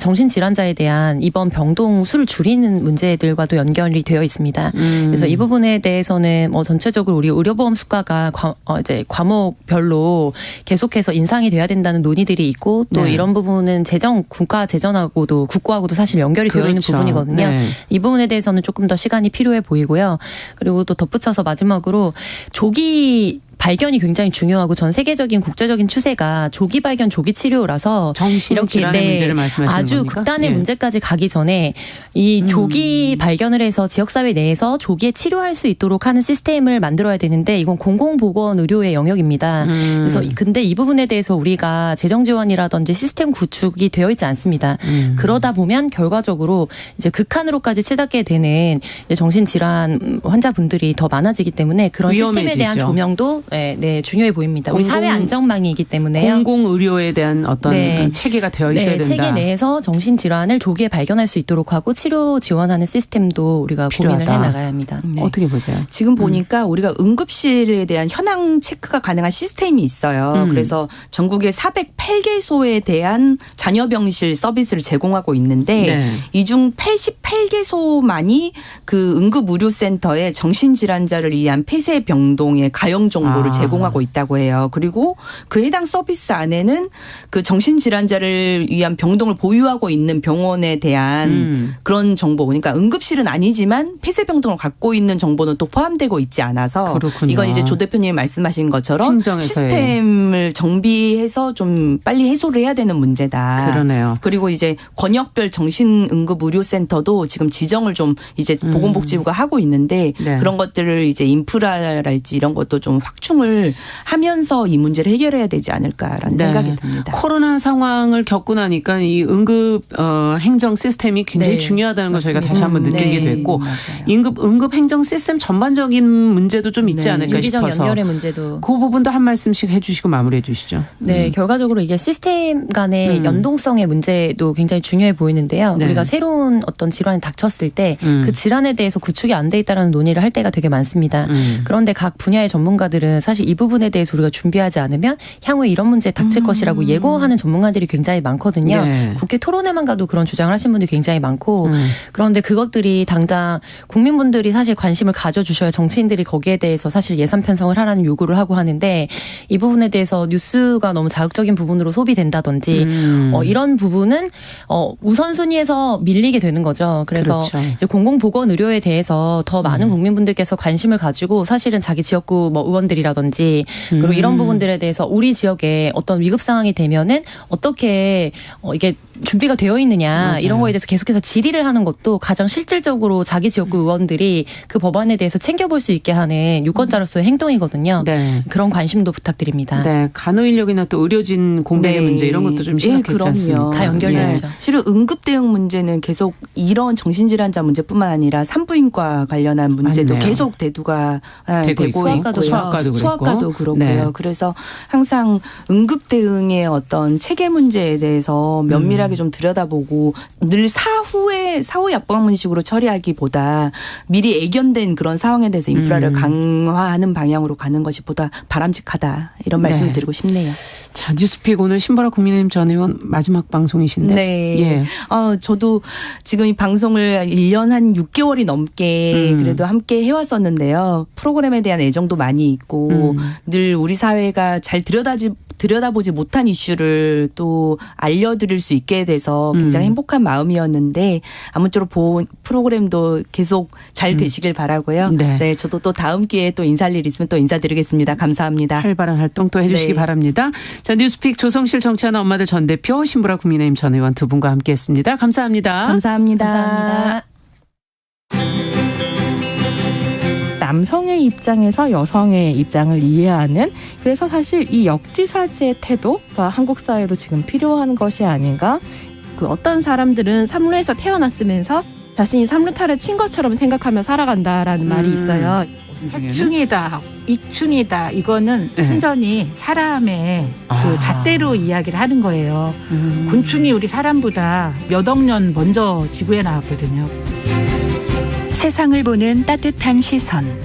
정신 질환자에 대한 입원 병동 수를 줄이는 문제들과도 연결이 되어 있습니다. 그래서 이 부분에 대해서는 뭐 전체적으로 우리 의료보험 수가가 이제 과목별로 계속해서 인상이 돼야 된다는 논의들이 있고 또 네. 이런 부분은 국가 재정하고도 국고하고도 사실 연결이 되어 있는 그렇죠. 부분이거든요. 네. 이 부분에 대해서는 조금 더 시간이 필요해 보이고요. 그리고 또 덧붙여서 마지막으로 조기 발견이 굉장히 중요하고 전 세계적인 국제적인 추세가 조기 발견, 조기 치료라서 정신질환의 문제를 말씀하시는 아주 겁니까? 극단의 예. 문제까지 가기 전에 이 조기 발견을 해서 지역사회 내에서 조기에 치료할 수 있도록 하는 시스템을 만들어야 되는데 이건 공공보건 의료의 영역입니다. 그래서 근데 이 부분에 대해서 우리가 재정 지원이라든지 시스템 구축이 되어 있지 않습니다. 그러다 보면 결과적으로 이제 극한으로까지 치닫게 되는 정신질환 환자분들이 더 많아지기 때문에 그런 시스템에 대한 위험해지죠. 조명도 네, 중요해 보입니다. 우리 사회 안전망이기 때문에요. 공공의료에 대한 어떤 네. 체계가 되어 있어야 된다. 체계 내에서 정신질환을 조기에 발견할 수 있도록 하고 치료 지원하는 시스템도 우리가 고민을 필요하다. 해나가야 합니다. 네. 어떻게 보세요? 지금 보니까 우리가 응급실에 대한 현황 체크가 가능한 시스템이 있어요. 그래서 전국에 408개소에 대한 잔여병실 서비스를 제공하고 있는데 네. 이 중 88개소만이 그 응급의료센터에 정신질환자를 위한 폐쇄병동의 가용 정보를 제공하고 있다고 해요. 그리고 그 해당 서비스 안에는 그 정신질환자를 위한 병동을 보유하고 있는 병원에 대한 그런 정보, 그러니까 응급실은 아니지만 폐쇄병동을 갖고 있는 정보는 또 포함되고 있지 않아서 그렇군요. 이건 이제 조 대표님이 말씀하신 것처럼 행정에서의. 시스템을 정비해서 좀 빨리 해소를 해야 되는 문제다. 그러네요. 그리고 이제 권역별 정신응급의료센터도 지금 지정을 좀 이제 보건복지부가 하고 있는데 네. 그런 것들을 이제 인프라랄지 이런 것도 좀 확충을 하면서 이 문제를 해결해야 되지 않을까라는 네. 생각이 듭니다. 코로나 상황을 겪고 나니까 이 응급 행정 시스템이 굉장히 네, 중요하다는 걸 저희가 맞습니다. 다시 한번 느끼게 네, 됐고 맞아요. 응급 행정 시스템 전반적인 문제도 좀 있지 네. 않을까 유기적 싶어서 연결의 문제도. 그 부분도 한 말씀씩 해주시고 마무리해 주시죠. 네, 결과적으로 이게 시스템 간의 연동성의 문제도 굉장히 중요해 보이는데요. 네. 우리가 새로운 어떤 질환이 닥쳤을 때 그 질환에 대해서 구축이 안 돼 있다라는 논의를 할 때가 되게 많습니다. 그런데 각 분야의 전문가들은 경우는 사실 이 부분에 대해서 우리가 준비하지 않으면 향후에 이런 문제에 닥칠 것이라고 예고하는 전문가들이 굉장히 많거든요. 네. 국회 토론회만 가도 그런 주장을 하신 분들이 굉장히 많고 그런데 그것들이 당장 국민분들이 사실 관심을 가져주셔야 정치인들이 거기에 대해서 사실 예산 편성을 하라는 요구를 하고 하는데 이 부분에 대해서 뉴스가 너무 자극적인 부분으로 소비된다든지 이런 부분은 우선순위에서 밀리게 되는 거죠. 그래서 그렇죠. 이제 공공보건 의료에 대해서 더 많은 국민분들께서 관심을 가지고 사실은 자기 지역구 뭐 의원들이라든지 그리고 이런 부분들에 대해서 우리 지역에 어떤 위급 상황이 되면은 어떻게 이게 준비가 되어 있느냐 맞아요. 이런 거에 대해서 계속해서 질의를 하는 것도 가장 실질적으로 자기 지역구 의원들이 그 법안에 대해서 챙겨볼 수 있게 하는 유권자로서의 행동이거든요. 네. 그런 관심도 부탁드립니다. 네, 간호인력이나 또 의료진 공백의 문제 이런 것도 좀 심각했지 않습니까? 다 연결되어 있죠. 실은 응급 대응 문제는 계속 이런 정신질환자 문제뿐만 아니라 산부인과 관련한 문제도 맞네요. 계속 대두가 되고 되고 있고. 있고요. 소아과도 그랬고. 소아과도 그렇고요. 네. 그래서 항상 응급 대응의 어떤 체계 문제에 대해서 면밀하게 좀 들여다보고 늘 사후 약방문식으로 처리하기보다 미리 애견된 그런 상황에 대해서 인프라를 강화하는 방향으로 가는 것이 보다 바람직하다 이런 말씀을 네. 드리고 싶네요. 자, 뉴스픽 오늘 신보라 국민의힘 전 의원 마지막 방송이신데. 네. 예. 저도 지금 이 방송을 1년 한 6개월이 넘게 그래도 함께 해왔었는데요. 프로그램에 대한 애정도 많이 있고 늘 우리 사회가 잘 들여다보지 못한 이슈를 또 알려드릴 수 있게 돼서 굉장히 행복한 마음이었는데 아무쪼록 프로그램도 계속 잘 되시길 바라고요. 네. 저도 또 다음 기회에 또 인사할 일 있으면 또 인사드리겠습니다. 감사합니다. 활발한 활동 또 해주시기 네. 바랍니다. 자, 뉴스픽 조성실 정치하는 엄마들 전 대표, 신보라 국민의힘 전 의원 두 분과 함께했습니다. 감사합니다. 감사합니다. 감사합니다. 남성의 입장에서 여성의 입장을 이해하는 그래서 사실 이 역지사지의 태도가 한국 사회로 지금 필요한 것이 아닌가. 그 어떤 사람들은 삼루에서 태어났으면서 자신이 삼루타를 친 것처럼 생각하며 살아간다라는 말이 있어요. 하충이다, 이충이다 이거는 네. 순전히 사람의 그 잣대로 이야기를 하는 거예요. 곤충이 우리 사람보다 몇 억 년 먼저 지구에 나왔거든요. 세상을 보는 따뜻한 시선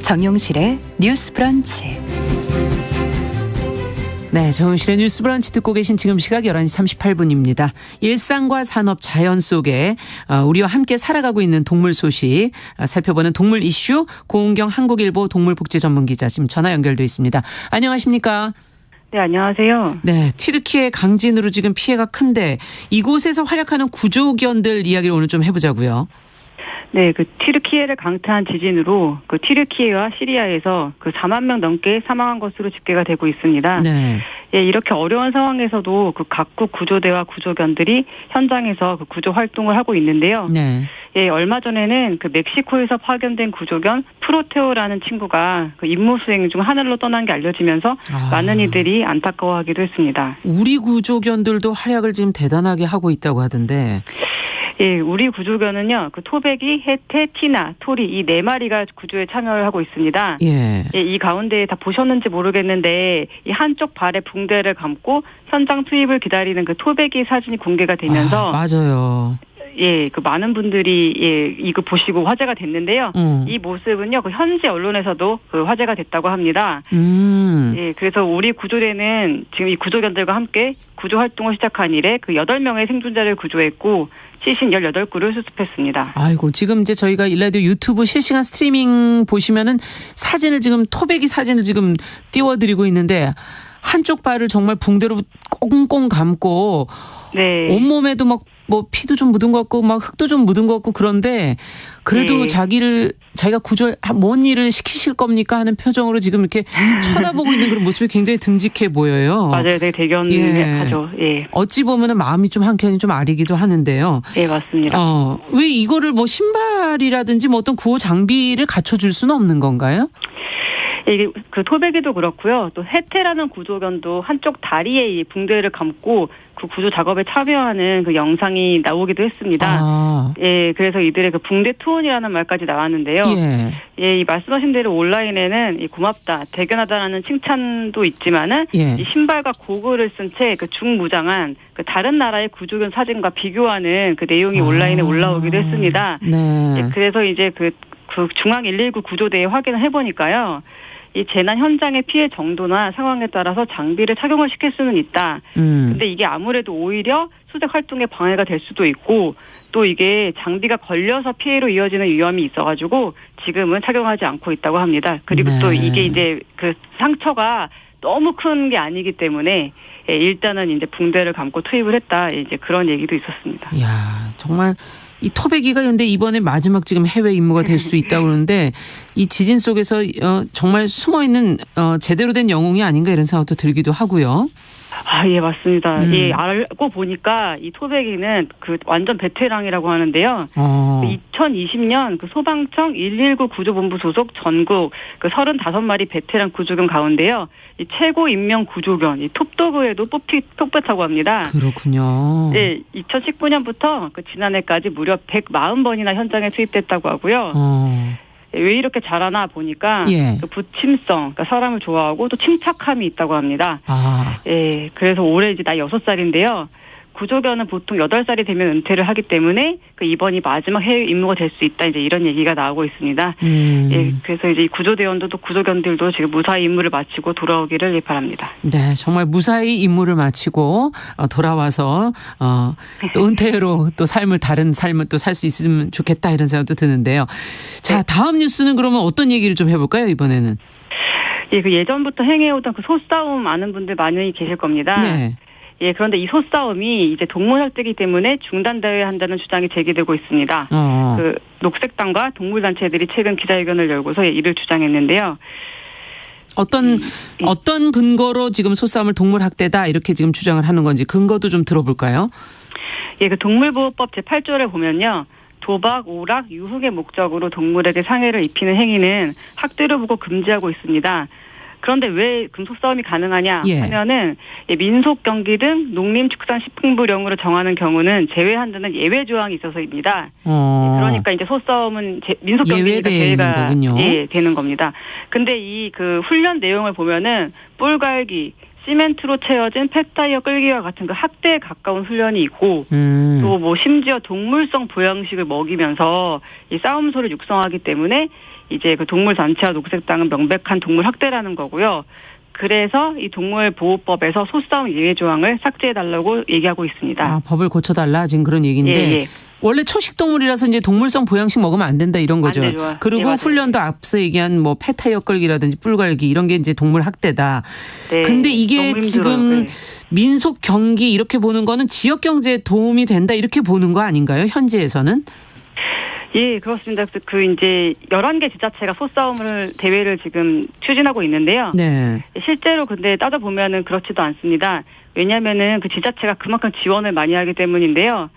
정용실의 뉴스 브런치. 네, 정용실의 뉴스 브런치 듣고 계신 지금 시각 11시 38분입니다. 일상과 산업, 자연 속에 우리와 함께 살아가고 있는 동물 소식 살펴보는 동물 이슈 고은경 한국일보 동물복지 전문기자 지금 전화 연결돼 있습니다. 안녕하십니까? 네, 안녕하세요. 네, 튀르키예 강진으로 지금 피해가 큰데 이곳에서 활약하는 구조견들 이야기를 오늘 좀 해보자고요. 네, 그 튀르키예를 강타한 지진으로 그 튀르키예와 시리아에서 그 4만 명 넘게 사망한 것으로 집계가 되고 있습니다. 네. 예, 이렇게 어려운 상황에서도 그 각국 구조대와 구조견들이 현장에서 그 구조 활동을 하고 있는데요. 네. 예, 얼마 전에는 그 멕시코에서 파견된 구조견 프로테오라는 친구가 그 임무 수행 중 하늘로 떠난 게 알려지면서 많은 이들이 안타까워하기도 했습니다. 우리 구조견들도 활약을 지금 대단하게 하고 있다고 하던데. 예, 우리 구조견은요, 그 토백이, 해태, 티나, 토리 이 4마리가 구조에 참여를 하고 있습니다. 예. 예, 이 가운데 다 보셨는지 모르겠는데 이 한쪽 발에 붕대를 감고 현장 투입을 기다리는 그 토백이 사진이 공개가 되면서 맞아요. 예, 그 많은 분들이 이거 보시고 화제가 됐는데요. 이 모습은요, 그 현지 언론에서도 그 화제가 됐다고 합니다. 예, 그래서 우리 구조대는 지금 이 구조견들과 함께 구조 활동을 시작한 이래 그 8명의 생존자를 구조했고 시신 18구를 수습했습니다. 아이고, 지금 이제 저희가 일라디오 유튜브 실시간 스트리밍 보시면은 사진을 지금 토백이 사진을 지금 띄워드리고 있는데 한쪽 발을 정말 붕대로 꽁꽁 감고 네. 온몸에도 막 뭐 피도 좀 묻은 것 같고 막 흙도 좀 묻은 것 같고 그런데 그래도 네. 자기가 구조 뭔 일을 시키실 겁니까 하는 표정으로 지금 이렇게 쳐다보고 있는 그런 모습이 굉장히 듬직해 보여요. 맞아요. 되게 대견하죠. 예. 어찌 보면은 마음이 좀 한켠이 좀 아리기도 하는데요. 예, 맞습니다. 왜 이거를 뭐 신발이라든지 뭐 어떤 구호 장비를 갖춰줄 수는 없는 건가요? 이게 그 토백이도 그렇고요. 또 해태라는 구조견도 한쪽 다리에 이 붕대를 감고 그 구조 작업에 참여하는 그 영상이 나오기도 했습니다. 예, 그래서 이들의 그 붕대 투혼이라는 말까지 나왔는데요. 예, 이 말씀하신 대로 온라인에는 이 고맙다, 대견하다라는 칭찬도 있지만은 이 신발과 고글을 쓴 채 그 중무장한 그 다른 나라의 구조견 사진과 비교하는 그 내용이 온라인에 올라오기도 했습니다. 네. 예, 그래서 이제 그 중앙 119 구조대에 확인을 해보니까요. 이 재난 현장의 피해 정도나 상황에 따라서 장비를 착용을 시킬 수는 있다. 근데 이게 아무래도 오히려 수색 활동에 방해가 될 수도 있고 또 이게 장비가 걸려서 피해로 이어지는 위험이 있어가지고 지금은 착용하지 않고 있다고 합니다. 그리고 또 이게 이제 그 상처가 너무 큰 게 아니기 때문에 일단은 이제 붕대를 감고 투입을 했다. 이제 그런 얘기도 있었습니다. 이야, 정말 이 토백이가 근데 이번에 마지막 지금 해외 임무가 될 수도 있다고 그러는데 이 지진 속에서 정말 숨어 있는 제대로 된 영웅이 아닌가 이런 생각도 들기도 하고요. 아, 예, 맞습니다. 예, 알고 보니까 이 토백이는 그 완전 베테랑이라고 하는데요. 2020년 그 소방청 119 구조본부 소속 전국 그 35마리 베테랑 구조견 가운데요. 이 최고 인명 구조견, 이 톱도그에도 뽑혔다고 합니다. 그렇군요. 예, 2019년부터 그 지난해까지 무려 140번이나 현장에 투입됐다고 하고요. 왜 이렇게 잘하나 보니까 그 부침성, 그러니까 사람을 좋아하고 또 침착함이 있다고 합니다. 예, 그래서 올해 이제 나이 6살인데요. 구조견은 보통 8살이 되면 은퇴를 하기 때문에 그 이번이 마지막 해외 임무가 될 수 있다. 이제 이런 얘기가 나오고 있습니다. 예, 그래서 이제 이 구조대원들도 구조견들도 지금 무사히 임무를 마치고 돌아오기를 바랍니다. 네, 정말 무사히 임무를 마치고 돌아와서 또 은퇴로 또 다른 삶을 또 살 수 있으면 좋겠다 이런 생각도 드는데요. 자, 다음 뉴스는 그러면 어떤 얘기를 좀 해볼까요, 이번에는? 예, 그 예전부터 행해오던 그 소싸움 아는 분들 많이 계실 겁니다. 네. 예, 그런데 이 소싸움이 이제 동물학대이기 때문에 중단되어야 한다는 주장이 제기되고 있습니다. 그 녹색당과 동물단체들이 최근 기자회견을 열고서 이를 주장했는데요. 어떤 근거로 지금 소싸움을 동물학대다 이렇게 지금 주장을 하는 건지 근거도 좀 들어볼까요? 예, 그 동물보호법 제8조를 보면요. 도박, 오락, 유흥의 목적으로 동물에게 상해를 입히는 행위는 학대로 보고 금지하고 있습니다. 그런데 왜 금속싸움이 가능하냐 하면은 민속 경기 등 농림축산식품부령으로 정하는 경우는 제외한다는 예외 조항이 있어서입니다. 그러니까 이제 소싸움은 민속 경기니까 제외가 되는 겁니다. 근데 이 그 훈련 내용을 보면은 뿔갈기, 시멘트로 채워진 펫타이어 끌기와 같은 그 학대에 가까운 훈련이 있고 또 뭐 심지어 동물성 보양식을 먹이면서 이 싸움소를 육성하기 때문에 이제 그 동물 단체와 녹색당은 명백한 동물 학대라는 거고요. 그래서 이 동물보호법에서 소싸움 예외 조항을 삭제해달라고 얘기하고 있습니다. 아, 법을 고쳐달라 지금 그런 얘기인데 원래 초식동물이라서 이제 동물성 보양식 먹으면 안 된다 이런 거죠. 안 되죠. 그리고 훈련도 앞서 얘기한 뭐 폐타이어 끌기라든지 뿔갈기 이런 게 이제 동물 학대다. 근데 이게 지금 민속 경기 이렇게 보는 거는 지역 경제에 도움이 된다 이렇게 보는 거 아닌가요? 현지에서는? 예, 그렇습니다. 그 이제 11개 지자체가 소싸움을 대회를 지금 추진하고 있는데요. 네. 실제로 근데 따져보면은 그렇지도 않습니다. 왜냐면은 그 지자체가 그만큼 지원을 많이 하기 때문인데요.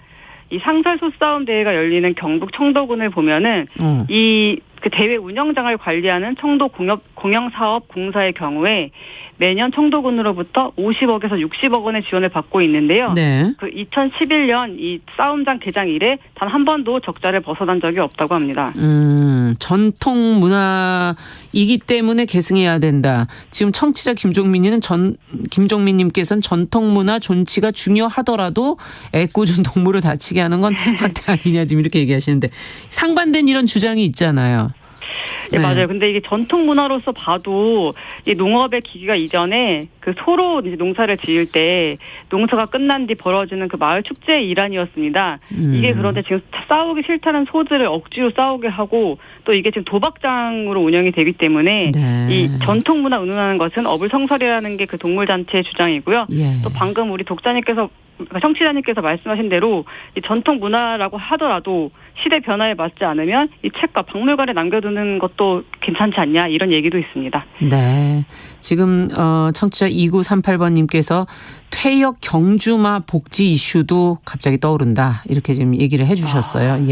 이 상설 소싸움 대회가 열리는 경북 청도군을 보면은 이 그 대회 운영장을 관리하는 청도 공영사업공사의 경우에 매년 청도군으로부터 50억에서 60억 원의 지원을 받고 있는데요. 그 2011년 이 싸움장 개장 이래 단 한 번도 적자를 벗어난 적이 없다고 합니다. 전통 문화이기 때문에 계승해야 된다. 지금 청취자 김종민님께서는 전통 문화 존치가 중요하더라도 애꿎은 동물을 다치게 하는 건 학대 아니냐 지금 이렇게 얘기하시는데 상반된 이런 주장이 있잖아요. 네, 맞아요. 근데 이게 전통 문화로서 봐도 이 농업의 기기가 이전에 그 소로 이제 농사를 지을 때 농사가 끝난 뒤 벌어지는 그 마을 축제의 일환이었습니다. 이게 그런데 지금 싸우기 싫다는 소들을 억지로 싸우게 하고 또 이게 지금 도박장으로 운영이 되기 때문에 이 전통 문화 운운하는 것은 어불성설이라는 게 그 동물단체의 주장이고요. 또 방금 우리 청취자님께서 말씀하신 대로 이 전통 문화라고 하더라도 시대 변화에 맞지 않으면 이 책과 박물관에 남겨두는 것도 괜찮지 않냐 이런 얘기도 있습니다. 네. 지금 청취자 2938번님께서 퇴역 경주마 복지 이슈도 갑자기 떠오른다 이렇게 지금 얘기를 해주셨어요.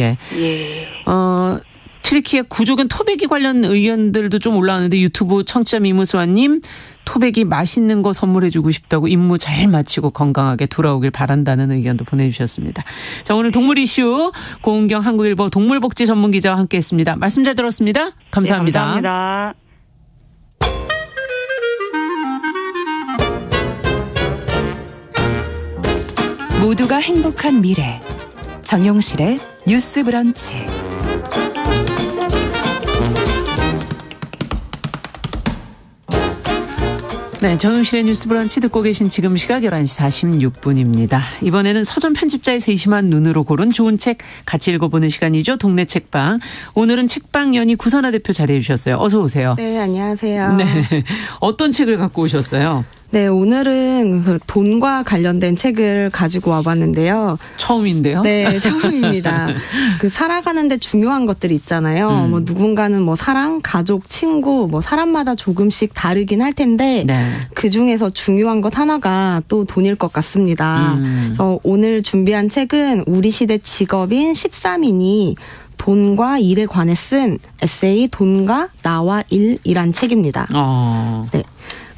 트리키의 구조견 토백이 관련 의견들도 좀 올라왔는데 유튜브 청취자 미무수아님 토백이 맛있는 거 선물해주고 싶다고 임무 잘 마치고 건강하게 돌아오길 바란다는 의견도 보내주셨습니다. 자, 오늘 동물 이슈 고은경 한국일보 동물복지 전문기자와 함께했습니다. 말씀 잘 들었습니다. 감사합니다. 네, 감사합니다. 모두가 행복한 미래 정용실의 뉴스 브런치. 네, 정용실의 뉴스 브런치 듣고 계신 지금 시각 11시 46분입니다. 이번에는 서점 편집자의 세심한 눈으로 고른 좋은 책 같이 읽어보는 시간이죠. 동네 책방. 오늘은 책방 연희 구선아 대표 자리해 주셨어요. 어서 오세요. 네, 안녕하세요. 네, 어떤 책을 갖고 오셨어요? 네, 오늘은 그 돈과 관련된 책을 가지고 와봤는데요. 처음인데요? 네, 처음입니다. 그 살아가는데 중요한 것들이 있잖아요. 뭐 누군가는 뭐 사랑, 가족, 친구, 뭐 사람마다 조금씩 다르긴 할 텐데 네. 그 중에서 중요한 것 하나가 또 돈일 것 같습니다. 그래서 오늘 준비한 책은 우리 시대 직업인 13인이 돈과 일에 관해 쓴 에세이 돈과 나와 일이란 책입니다. 네.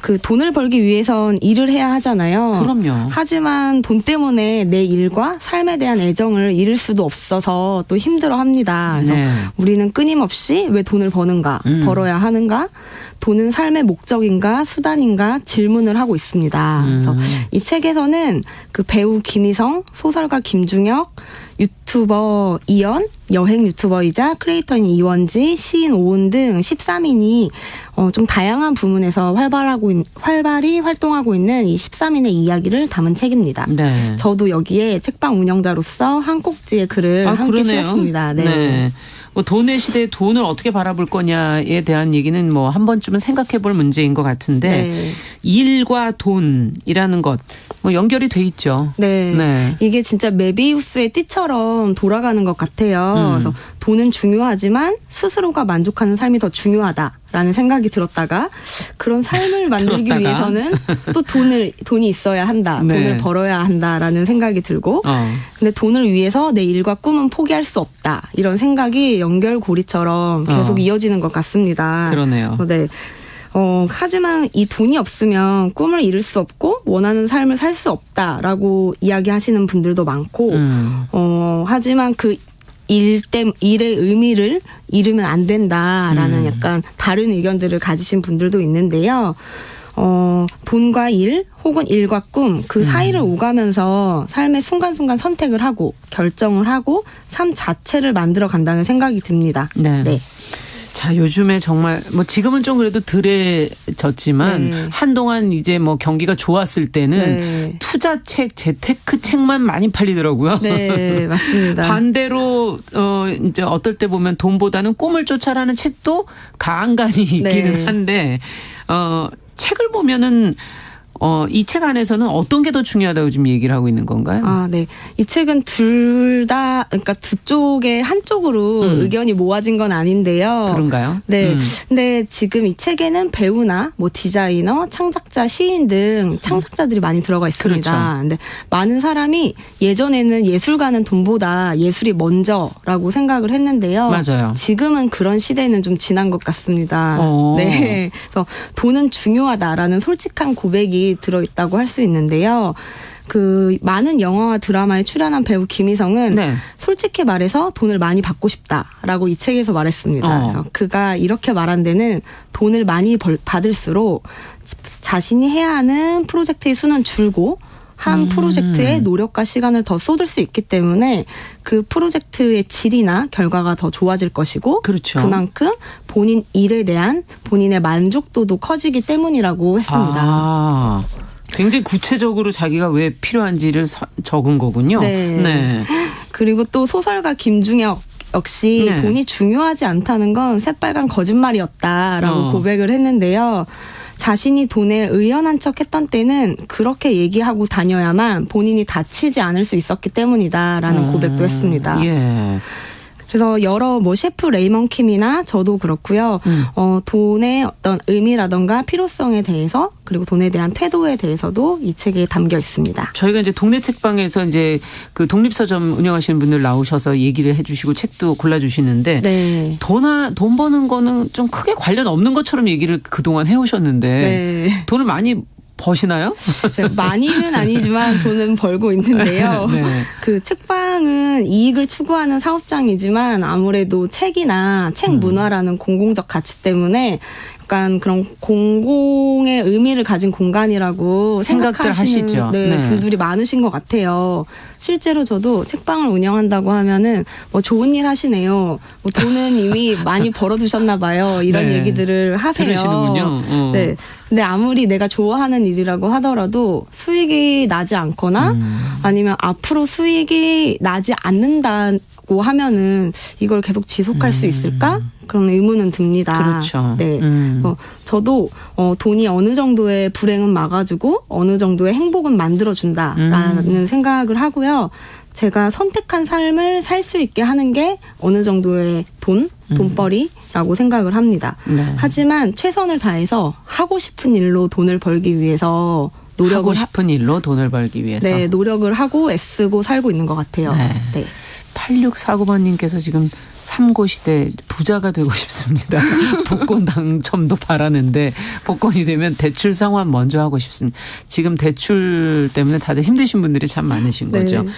그 돈을 벌기 위해선 일을 해야 하잖아요. 그럼요. 하지만 돈 때문에 내 일과 삶에 대한 애정을 잃을 수도 없어서 또 힘들어합니다. 그래서 네. 우리는 끊임없이 왜 돈을 버는가, 벌어야 하는가, 돈은 삶의 목적인가, 수단인가 질문을 하고 있습니다. 그래서 이 책에서는 그 배우 김희성, 소설가 김중혁, 유튜버 이연, 여행 유튜버이자 크리에이터인 이원지, 시인 오은 등 13인이 좀 다양한 부문에서 활발히 활동하고 있는 이 13인의 이야기를 담은 책입니다. 네. 저도 여기에 책방 운영자로서 한 꼭지의 글을 함께 실었습니다. 네. 네. 뭐 돈의 시대에 돈을 어떻게 바라볼 거냐에 대한 얘기는 뭐 한 번쯤은 생각해 볼 문제인 것 같은데 네. 일과 돈이라는 것 뭐 연결이 돼 있죠. 네. 네. 이게 진짜 메비우스의 띠처럼 돌아가는 것 같아요. 그래서 돈은 중요하지만 스스로가 만족하는 삶이 더 중요하다라는 생각이 들었다가 그런 삶을 만들기 위해서는 또 돈이 있어야 한다. 네. 돈을 벌어야 한다라는 생각이 들고 근데 돈을 위해서 내 일과 꿈은 포기할 수 없다. 이런 생각이 연결고리처럼 계속 이어지는 것 같습니다. 그러네요. 네. 하지만 이 돈이 없으면 꿈을 이룰 수 없고 원하는 삶을 살 수 없다라고 이야기하시는 분들도 많고, 하지만 그 일의 의미를 잃으면 안 된다라는 약간 다른 의견들을 가지신 분들도 있는데요. 돈과 일 혹은 일과 꿈 그 사이를 오가면서 삶의 순간순간 선택을 하고 결정을 하고 삶 자체를 만들어 간다는 생각이 듭니다. 네. 네. 자, 요즘에 정말 뭐 지금은 좀 그래도 덜해졌지만 네. 한동안 이제 뭐 경기가 좋았을 때는 네. 투자책, 재테크 책만 많이 팔리더라고요. 네, 맞습니다. 반대로 이제 어떨 때 보면 돈보다는 꿈을 쫓아라는 책도 간간히 있기는 네. 한데 책을 보면은 이 책 안에서는 어떤 게 더 중요하다고 지금 얘기를 하고 있는 건가요? 아, 네. 이 책은 둘 다, 그러니까 두 쪽의 한쪽으로 의견이 모아진 건 아닌데요. 그런가요? 네. 근데 지금 이 책에는 배우나 뭐 디자이너, 창작자, 시인 등 창작자들이 많이 들어가 있습니다. 그렇죠. 근데 많은 사람이 예전에는 예술가는 돈보다 예술이 먼저라고 생각을 했는데요. 맞아요. 지금은 그런 시대는 좀 지난 것 같습니다. 네. 그래서 돈은 중요하다라는 솔직한 고백이 들어있다고 할 수 있는데요. 그 많은 영화와 드라마에 출연한 배우 김희성은 네. 솔직히 말해서 돈을 많이 받고 싶다라고 이 책에서 말했습니다. 그래서 그가 이렇게 말한 데는 돈을 많이 받을수록 자신이 해야 하는 프로젝트의 수는 줄고 한 프로젝트에 노력과 시간을 더 쏟을 수 있기 때문에 그 프로젝트의 질이나 결과가 더 좋아질 것이고 그렇죠. 그만큼 본인 일에 대한 본인의 만족도도 커지기 때문이라고 했습니다. 아, 굉장히 구체적으로 자기가 왜 필요한지를 적은 거군요. 네. 네. 그리고 또 소설가 김중혁 역시 네. 돈이 중요하지 않다는 건 새빨간 거짓말이었다라고 고백을 했는데요. 자신이 돈에 의연한 척 했던 때는 그렇게 얘기하고 다녀야만 본인이 다치지 않을 수 있었기 때문이다라는 고백도 했습니다. 예. 그래서 여러 뭐 셰프 레이먼 킴이나 저도 그렇고요. 돈의 어떤 의미라던가 필요성에 대해서 그리고 돈에 대한 태도에 대해서도 이 책에 담겨 있습니다. 저희가 이제 동네 책방에서 이제 그 독립서점 운영하시는 분들 나오셔서 얘기를 해주시고 책도 골라주시는데 네. 돈 버는 거는 좀 크게 관련 없는 것처럼 얘기를 그동안 해오셨는데 네. 돈을 많이 버시나요? 네, 많이는 아니지만 돈은 벌고 있는데요. 네. 그 책방은 이익을 추구하는 사업장이지만 아무래도 책이나 책 문화라는 공공적 가치 때문에 약간 그런 공공의 의미를 가진 공간이라고 생각들 생각하시는 하시죠. 네, 네. 분들이 많으신 것 같아요. 실제로 저도 책방을 운영한다고 하면은 뭐 좋은 일 하시네요. 뭐 돈은 이미 많이 벌어두셨나 봐요. 이런 네. 얘기들을 하세요. 들으시는군요. 네. 근데 아무리 내가 좋아하는 일이라고 하더라도 수익이 나지 않거나 아니면 앞으로 수익이 나지 않는다고 하면은 이걸 계속 지속할 수 있을까? 그런 의문은 듭니다. 그렇죠. 네. 저도 돈이 어느 정도의 불행은 막아주고 어느 정도의 행복은 만들어준다라는 생각을 하고요. 제가 선택한 삶을 살 수 있게 하는 게 어느 정도의 돈벌이라고 생각을 합니다. 네. 하지만 최선을 다해서 하고 싶은 일로 돈을 벌기 위해서 하고 싶은 일로 돈을 벌기 위해서. 네, 노력을 하고 애쓰고 살고 있는 것 같아요. 네. 네. 8649번님께서 지금 삼고시대 부자가 되고 싶습니다. 복권 당첨도 바라는데 복권이 되면 대출 상환 먼저 하고 싶습니다. 지금 대출 때문에 다들 힘드신 분들이 참 많으신 거죠. 네.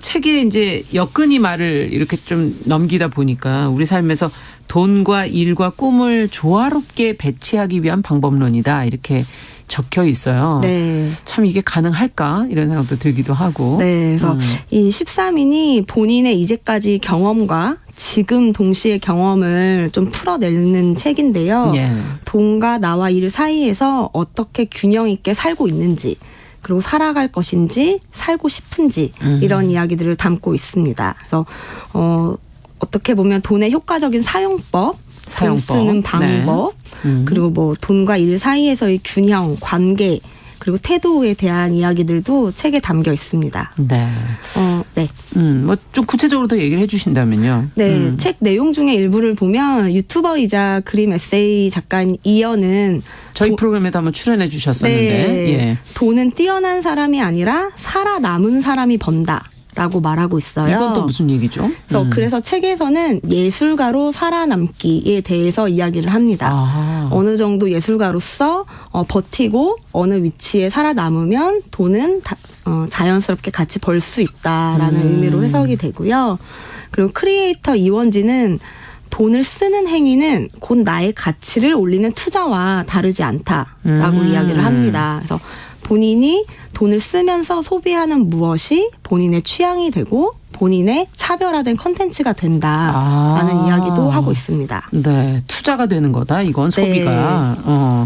책에 이제 여건이 말을 이렇게 좀 넘기다 보니까 우리 삶에서 돈과 일과 꿈을 조화롭게 배치하기 위한 방법론이다 이렇게 적혀 있어요. 네. 참 이게 가능할까 이런 생각도 들기도 하고. 네. 그래서 이 13인이 본인의 이제까지 경험과 지금 동시의 경험을 좀 풀어내는 책인데요. 예. 돈과 나와 일 사이에서 어떻게 균형 있게 살고 있는지 그리고 살아갈 것인지 살고 싶은지 이런 이야기들을 담고 있습니다. 그래서 어떻게 보면 돈의 효과적인 사용법, 돈 쓰는 방법, 그리고 뭐 돈과 일 사이에서의 균형, 관계, 그리고 태도에 대한 이야기들도 책에 담겨 있습니다. 네. 네. 뭐 좀 구체적으로 더 얘기를 해주신다면요. 네. 책 내용 중에 일부를 보면 유튜버이자 그림 에세이 작가인 이연은 저희 프로그램에도 한번 출연해 주셨었는데. 네. 예. 돈은 뛰어난 사람이 아니라 살아남은 사람이 번다. 라고 말하고 있어요. 이건 또 무슨 얘기죠? 그래서 책에서는 예술가로 살아남기에 대해서 이야기를 합니다. 어느 정도 예술가로서 버티고 어느 위치에 살아남으면 돈은 자연스럽게 같이 벌 수 있다라는 의미로 해석이 되고요. 그리고 크리에이터 이원지는 돈을 쓰는 행위는 곧 나의 가치를 올리는 투자와 다르지 않다라고 이야기를 합니다. 그래서 본인이 돈을 쓰면서 소비하는 무엇이 본인의 취향이 되고 본인의 차별화된 컨텐츠가 된다라는 이야기도 하고 있습니다. 네. 투자가 되는 거다. 이건 소비가. 네.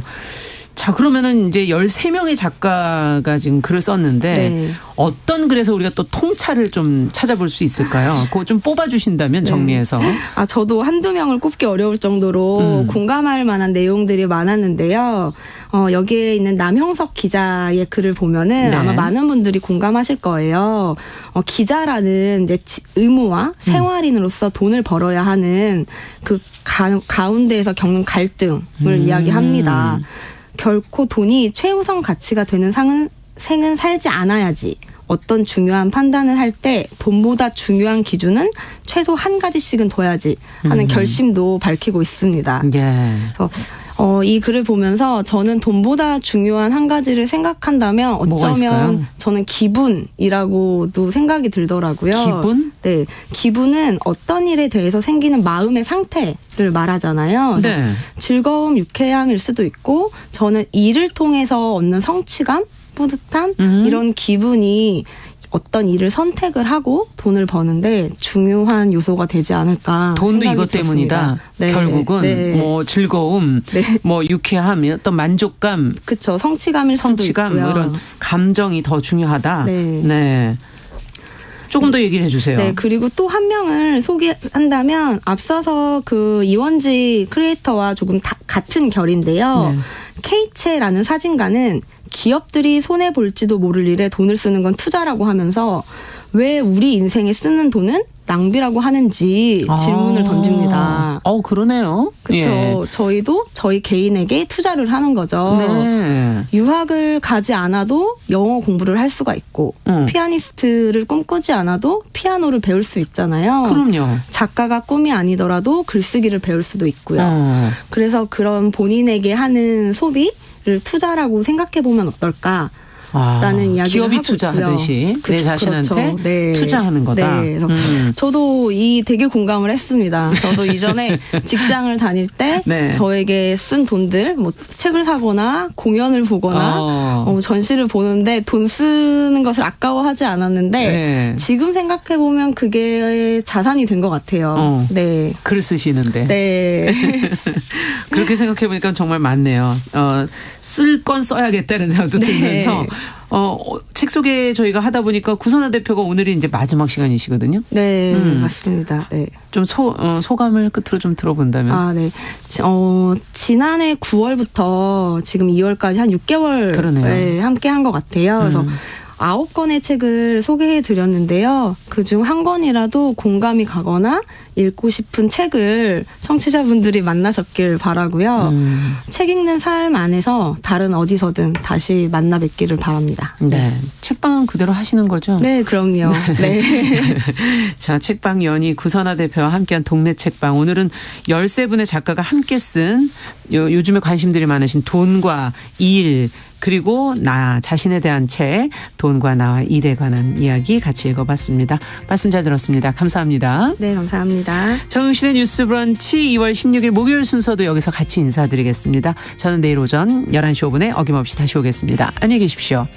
자, 그러면은 이제 13명의 작가가 지금 글을 썼는데 네. 어떤 글에서 우리가 또 통찰을 좀 찾아볼 수 있을까요? 그거 좀 뽑아주신다면 정리해서. 저도 한두 명을 꼽기 어려울 정도로 공감할 만한 내용들이 많았는데요. 여기에 있는 남형석 기자의 글을 보면은 네. 아마 많은 분들이 공감하실 거예요. 기자라는 이제 의무와 생활인으로서 돈을 벌어야 하는 그 가운데에서 겪는 갈등을 이야기합니다. 결코 돈이 최우선 가치가 되는 생은 살지 않아야지. 어떤 중요한 판단을 할 때 돈보다 중요한 기준은 최소 한 가지씩은 둬야지 하는 결심도 밝히고 있습니다. 예. 그래서 이 글을 보면서 저는 돈보다 중요한 한 가지를 생각한다면 어쩌면 저는 기분이라고도 생각이 들더라고요. 기분? 네. 기분은 어떤 일에 대해서 생기는 마음의 상태를 말하잖아요. 네. 즐거움, 유쾌함일 수도 있고 저는 일을 통해서 얻는 성취감, 뿌듯함 이런 기분이 어떤 일을 선택을 하고 돈을 버는데 중요한 요소가 되지 않을까. 돈도 생각이 이것 때문이다. 네. 결국은 네. 뭐 즐거움, 뭐 유쾌함, 어떤 만족감, 그렇죠. 성취감일 수도 있고요. 뭐 이런 감정이 더 중요하다. 네. 네. 조금 더 얘기를 해주세요. 네, 그리고 또 한 명을 소개한다면 앞서서 그 이원지 크리에이터와 조금 같은 결인데요. 네. 케이체라는 사진가는 기업들이 손해 볼지도 모를 일에 돈을 쓰는 건 투자라고 하면서 왜 우리 인생에 쓰는 돈은 낭비라고 하는지 질문을 던집니다. 그러네요. 그렇죠. 예. 저희도 저희 개인에게 투자를 하는 거죠. 네. 유학을 가지 않아도 영어 공부를 할 수가 있고 피아니스트를 꿈꾸지 않아도 피아노를 배울 수 있잖아요. 그럼요. 작가가 꿈이 아니더라도 글쓰기를 배울 수도 있고요. 그래서 그런 본인에게 하는 소비를 투자라고 생각해 보면 어떨까 이야기를 기업이 하고 투자하듯이 있고요. 내 자신한테 그렇죠. 네. 투자하는 거다. 네. 저도 되게 공감을 했습니다. 저도 이전에 직장을 다닐 때 네. 저에게 쓴 돈들 뭐 책을 사거나 공연을 보거나 전시를 보는데 돈 쓰는 것을 아까워하지 않았는데 네. 지금 생각해 보면 그게 자산이 된 것 같아요. 네. 글 쓰시는데. 네. 그렇게 생각해 보니까 정말 맞네요. 쓸 건 써야겠다는 생각도 들면서 책 소개 저희가 하다 보니까 구선아 대표가 오늘이 이제 마지막 시간이시거든요. 네, 맞습니다. 네. 좀 소감을 끝으로 좀 들어본다면. 네. 지난해 9월부터 지금 2월까지 한 6개월 네, 함께 한 것 같아요. 그래서 9권의 책을 소개해 드렸는데요. 그중 한 권이라도 공감이 가거나 읽고 싶은 책을 청취자분들이 만나셨길 바라고요. 책 읽는 삶 안에서 다른 어디서든 다시 만나 뵙기를 바랍니다. 네. 책방은 그대로 하시는 거죠? 네, 그럼요. 네. 자, 책방 연희 구선아 대표와 함께한 동네 책방. 오늘은 13분의 작가가 함께 쓴 요즘에 관심들이 많으신 돈과 일, 그리고 나 자신에 대한 책, 돈과 나와 일에 관한 이야기 같이 읽어봤습니다. 말씀 잘 들었습니다. 감사합니다. 네, 감사합니다. 정용실의 뉴스 브런치 2월 16일 목요일 순서도 여기서 같이 인사드리겠습니다. 저는 내일 오전 11시 5분에 어김없이 다시 오겠습니다. 안녕히 계십시오.